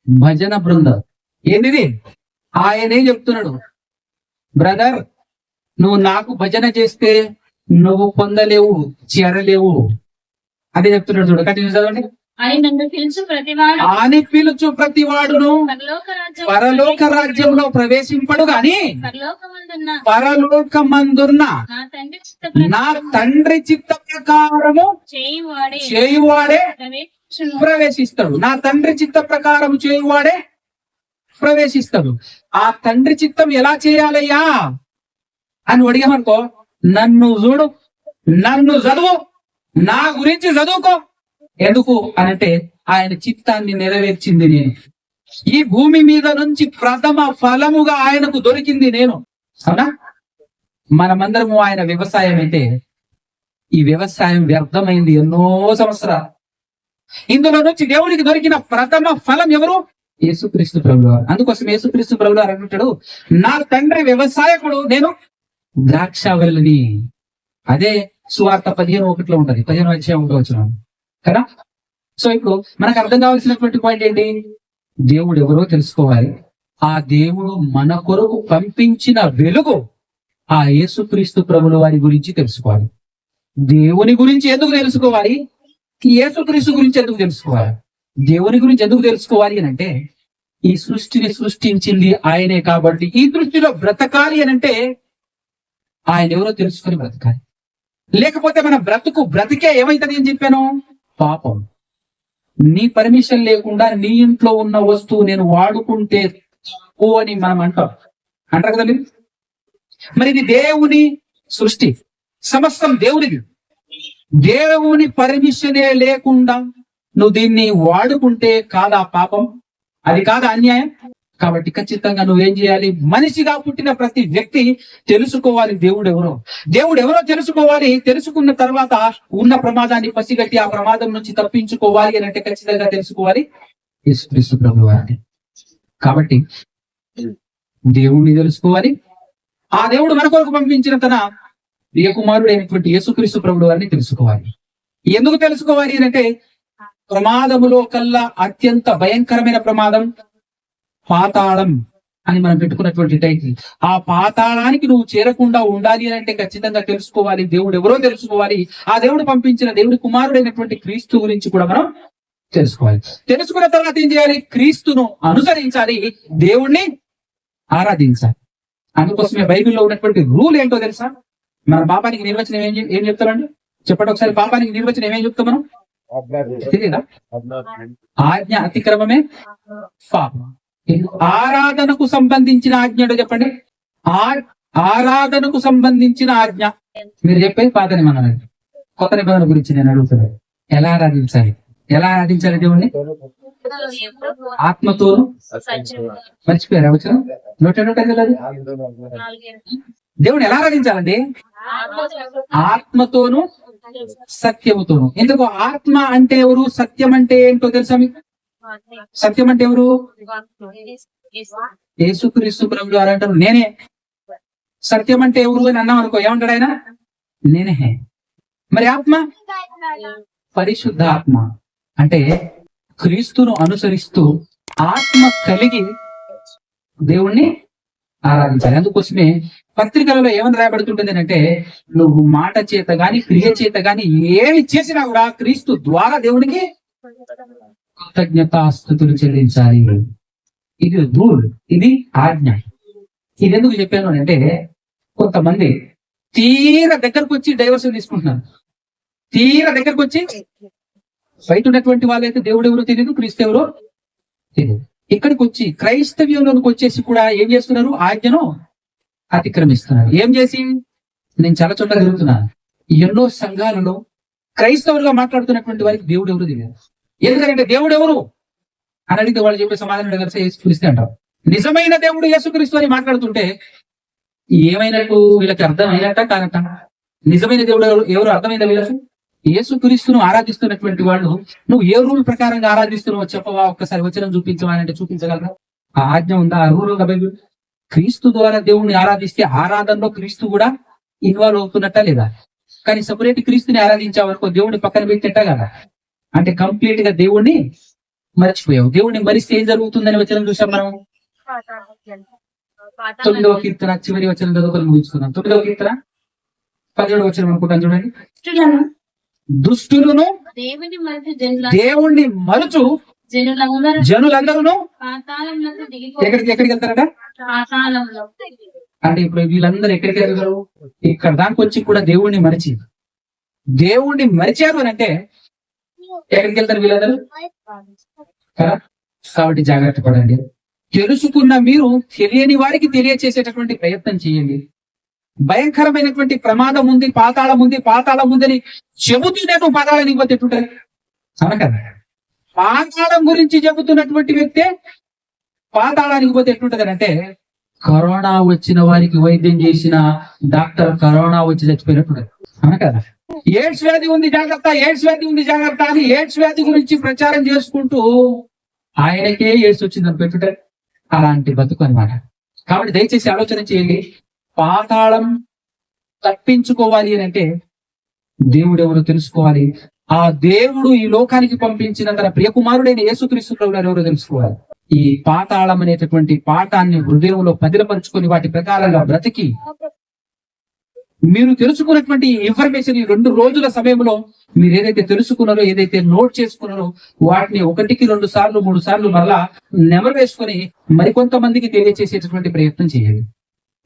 భజన బృందం. ఏంటిది? ఆయనే చెప్తున్నాడు, బ్రదర్ నువ్వు నాకు భజన చేస్తే నువ్వు పొందలేవు, చేరలేవు. అదే చెప్తున్నాడు. చూడు, కంటిన్యూ చదవండి. అని నన్ను పిలుచు ప్రతివాడు అని పిలుచు ప్రతి వాడును పరలోక రాజ్యంలో ప్రవేశింపడు గాని పరలోకమందున్న నా తండ్రి చిత్త ప్రకారము చేయువాడే ప్రవేశిస్తాడు. నా తండ్రి చిత్త ప్రకారం చేయువాడే ప్రవేశిస్తాడు. ఆ తండ్రి చిత్తం ఎలా చేయాలయ్యా అని అడిగామనుకో, నన్ను చూడు, నన్ను చదువు, నా గురించి చదువుకో. ఎందుకు అనంటే ఆయన చిత్తాన్ని నెరవేర్చింది నేను. ఈ భూమి మీద నుంచి ప్రథమ ఫలముగా ఆయనకు దొరికింది నేను. అవునా? మనమందరము ఆయన వ్యవసాయం అయితే ఈ వ్యవసాయం వ్యర్థమైంది ఎన్నో సంవత్సరాలు. ఇందులో నుంచి దేవునికి దొరికిన ప్రథమ ఫలం ఎవరు? యేసుక్రీస్తు ప్రభువు వారు. అందుకోసం యేసుక్రీస్తు ప్రభువు వారు అంటాడు, నా తండ్రి వ్యవసాయకుడు, నేను ద్రాక్షావల్లిని. అదే సువార్త 15:1 ఉంటది, 15వ అధ్యాయం ఉండవచ్చు కదా. సో ఇప్పుడు మనకు అర్థం కావాల్సినటువంటి పాయింట్ ఏంటి? దేవుడు ఎవరో తెలుసుకోవాలి. ఆ దేవుడు మన కొరకు పంపించిన వెలుగు ఆ యేసుక్రీస్తు ప్రభుల వారి గురించి తెలుసుకోవాలి. దేవుని గురించి ఎందుకు తెలుసుకోవాలి? యేసుక్రీస్తు గురించి ఎందుకు తెలుసుకోవాలి? దేవుని గురించి ఎందుకు తెలుసుకోవాలి అని అంటే, ఈ సృష్టిని సృష్టించింది ఆయనే కాబట్టి ఈ సృష్టిలో బ్రతకాలి అని అంటే ఆయన ఎవరో తెలుసుకొని బ్రతకాలి. లేకపోతే మన బ్రతికే ఏమైతుంది అని చెప్పాను? పాపం. నీ పర్మిషన్ లేకుండా నీ ఇంట్లో ఉన్న వస్తువు నేను వాడుకుంటే తప్పు అని మనం అంటారు కదా మీరు. మరి ఇది దేవుని సృష్టి, సమస్తం దేవునిది. దేవుని పర్మిషనే లేకుండా నువ్వు దీన్ని వాడుకుంటే కాదా పాపం? అది కాదా అన్యాయం? కాబట్టి ఖచ్చితంగా నువ్వేం చేయాలి? మనిషిగా పుట్టిన ప్రతి వ్యక్తి తెలుసుకోవాలి దేవుడు ఎవరో. దేవుడు ఎవరో తెలుసుకోవాలి. తెలుసుకున్న తర్వాత ఉన్న ప్రమాదాన్ని పసిగట్టి ఆ ప్రమాదం నుంచి తప్పించుకోవాలి అని అంటే ఖచ్చితంగా తెలుసుకోవాలి యేసుక్రీస్తు ప్రభువు వారిని. కాబట్టి దేవుణ్ణి తెలుసుకోవాలి. ఆ దేవుడు మన కొరకు పంపించిన తన ప్రియ కుమారుడు అయినటువంటి యేసుక్రీస్తు ప్రభువు వారిని తెలుసుకోవాలి. ఎందుకు తెలుసుకోవాలి అని అంటే, ప్రమాదములో కల్లా అత్యంత భయంకరమైన ప్రమాదం పాతాళం అని మనం పెట్టుకున్నటువంటి టైటిల్. ఆ పాతాళానికి నువ్వు చేరకుండా ఉండాలి అని అంటే ఖచ్చితంగా తెలుసుకోవాలి దేవుడు ఎవరో తెలుసుకోవాలి. ఆ దేవుడు పంపించిన దేవుడి కుమారుడైనటువంటి క్రీస్తు గురించి కూడా మనం తెలుసుకోవాలి. తెలుసుకున్న తర్వాత ఏం చేయాలి? క్రీస్తును అనుసరించాలి, దేవుణ్ణి ఆరాధించాలి. అందుకోసమే బైబిల్లో ఉన్నటువంటి రూల్ ఏంటో తెలుసా? మన పాపానికి నిర్వచనం ఏం చెప్తామండి? చెప్పండి ఒకసారి. పాపానికి నిర్వచనం ఏమేం చెప్తాం మనం? తెలియదా? ఆజ్ఞ అతిక్రమమే పాపం. ఆరాధనకు సంబంధించిన ఆజ్ఞ ఏంటో చెప్పండి. ఆరాధనకు సంబంధించిన ఆజ్ఞ మీరు చెప్పేది పాత నిబంధన. కొత్త నిబంధన గురించి నేను అడుగుతున్నాను. ఎలా ఆరాధించాలి? ఎలా ఆరాధించాలి దేవుణ్ణి? ఆత్మతోను. మర్చిపోయారా? వచ్చిన 105 దేవుని ఎలా ఆరాధించాలండి? ఆత్మతోను సత్యముతోను. ఎందుకు? ఆత్మ అంటే ఎవరు? సత్యం అంటే ఏంటో తెలుసా మీకు? సత్యం అంటే ఎవరు? యేసుక్రీస్తు ప్రభువు వారు అంటారు, నేనే. సత్యం అంటే ఎవరు అని అన్నాం అనుకో, ఏమంటాడు ఆయన? నేనే. మరి ఆత్మ? పరిశుద్ధ ఆత్మ. అంటే క్రీస్తును అనుసరిస్తూ ఆత్మ కలిగి దేవుణ్ణి ఆరాధించాలి. అందుకోసమే పత్రికలలో ఏమని రాయబడుతుంటుంది అంటే, నువ్వు మాట చేత గాని క్రియ చేత గాని ఏమి చేసినా కూడా క్రీస్తు ద్వారా దేవునికి కృతజ్ఞతాస్తుతులు చెల్లించాలి. ఇది రూల్, ఇది ఆజ్ఞ. ఇది ఎందుకు చెప్పాను అంటే, కొంతమంది తీర దగ్గరకు వచ్చి డైవర్షన్ తీసుకుంటున్నారు. తీర దగ్గరకు వచ్చి బయట ఉన్నటువంటి వాళ్ళైతే దేవుడు ఎవరో తెలియదు, క్రీస్తు ఎవరో తెలియదు. ఇక్కడికి వచ్చి క్రైస్తవ్యంలోకి వచ్చేసి కూడా ఏం చేస్తున్నారు? ఆజ్ఞను అతిక్రమిస్తున్నారు. ఏం చేసి? నేను చాలా చోట్ల తిరుగుతున్నాను. ఎన్నో సంఘాలలో క్రైస్తవులుగా మాట్లాడుతున్నటువంటి వారికి దేవుడు ఎవరు తెలియదు. ఎందుకంటే దేవుడు ఎవరు అని అడిగితే వాళ్ళు చెప్పే సమాధానం కలిసి యేసుక్రీస్తు అంటారు. నిజమైన దేవుడు యేసుక్రీస్తు అని మాట్లాడుతుంటే ఏమైనట్టు? వీళ్ళకి అర్థం అయినట్ట కానట? నిజమైన దేవుడు ఎవరు అర్థమైందా వీళ్ళకి? యేసుక్రీస్తును ఆరాధిస్తున్నటువంటి వాళ్ళు నువ్వు ఏ రూల్ ప్రకారంగా ఆరాధిస్తున్నావో చెప్పవా, ఒక్కసారి వచనం చూపించవా అని అంటే చూపించగలరా? ఆ ఆజ్ఞ ఉందా? ఆ రూల్ ఉందా బైబిల్? క్రీస్తు ద్వారా దేవుణ్ణి ఆరాధిస్తే ఆరాధనలో క్రీస్తు కూడా ఇన్వాల్వ్ అవుతున్నట్టా లేదా? కానీ సపరేట్ క్రీస్తుని ఆరాధించావనుకో దేవుడిని పక్కన పెట్టేట కదా, అంటే కంప్లీట్ గా దేవుణ్ణి మర్చిపోయావు. దేవుణ్ణి మరిస్తే ఏం జరుగుతుందని వచనం చూసాం మనం. 9వ కీర్తన చివరి వచనం చదువుకొని ముగించుకున్నాం. 9వ కీర్తన 17వ వచనం అనుకుంటాను చూడండి. దుష్టులను దుష్టులను దేవుని మరచి దేవుణ్ణి మరుచు జనులందరూ పాతాళంలోకి దిగిపో ఎక్కడికి వెళ్తారట? పాతాళంలో అంటే ఇప్పుడు వీళ్ళందరూ ఎక్కడికి వెళ్తారు? ఇక్కడ దానికి వచ్చి కూడా దేవుణ్ణి మరిచారు అని అంటే ఎక్కడికి వెళ్తారు వీళ్ళందరూ కదా? కాబట్టి జాగ్రత్త పడండి. తెలుసుకున్న మీరు తెలియని వారికి తెలియచేసేటటువంటి ప్రయత్నం చేయండి. భయంకరమైనటువంటి ప్రమాదం ఉంది, పాతాళం ఉందని చెబుతూనే నువ్వు పాతాళానికి పోతే ఎట్టుంటది? అవును కదా? పాతాళం గురించి చెబుతున్నటువంటి వ్యక్తే పాతాళానికి పోతే ఎట్లుంటది అంటే, కరోనా వచ్చిన వారికి వైద్యం చేసిన డాక్టర్ కరోనా వచ్చి చచ్చిపోయినట్టు. అవును కదా? ఎయిడ్స్ వ్యాధి ఉంది జాగ్రత్త అని ఎయిడ్స్ వ్యాధి గురించి ప్రచారం చేసుకుంటూ ఆయనకే ఎయిడ్స్ వచ్చిందని పెట్టుట అలాంటి బతుకు అన్నమాట. కాబట్టి దయచేసి ఆలోచన చేయండి. పాతాళం తప్పించుకోవాలి అని అంటే దేవుడు ఎవరో తెలుసుకోవాలి. ఆ దేవుడు ఈ లోకానికి పంపించిన తన ప్రియకుమారుడైన యేసుక్రీస్తు ప్రభువు ఎవరో తెలుసుకోవాలి. ఈ పాతాళం అనేటటువంటి పాఠాన్ని హృదయంలో పదిలపరుచుకొని వాటి ప్రకారంగా బ్రతికి మీరు తెలుసుకున్నటువంటి ఇన్ఫర్మేషన్ ఈ 2 రోజుల సమయంలో మీరు ఏదైతే తెలుసుకున్నారో, ఏదైతే నోట్ చేసుకున్నారో వాటిని 1కి 2 సార్లు 3 సార్లు మళ్ళా నెమరు వేసుకొని మరికొంతమందికి తెలియజేసేటటువంటి ప్రయత్నం చేయాలి.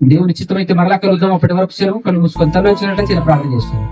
దేవుని చిత్తమైతే మరలా కలుద్దాం. అప్పటి వరకు సెలవు. కళ్ళు మూసుకొని తల వచ్చినట్టు చిన్న ప్రార్థన చేస్తున్నాం.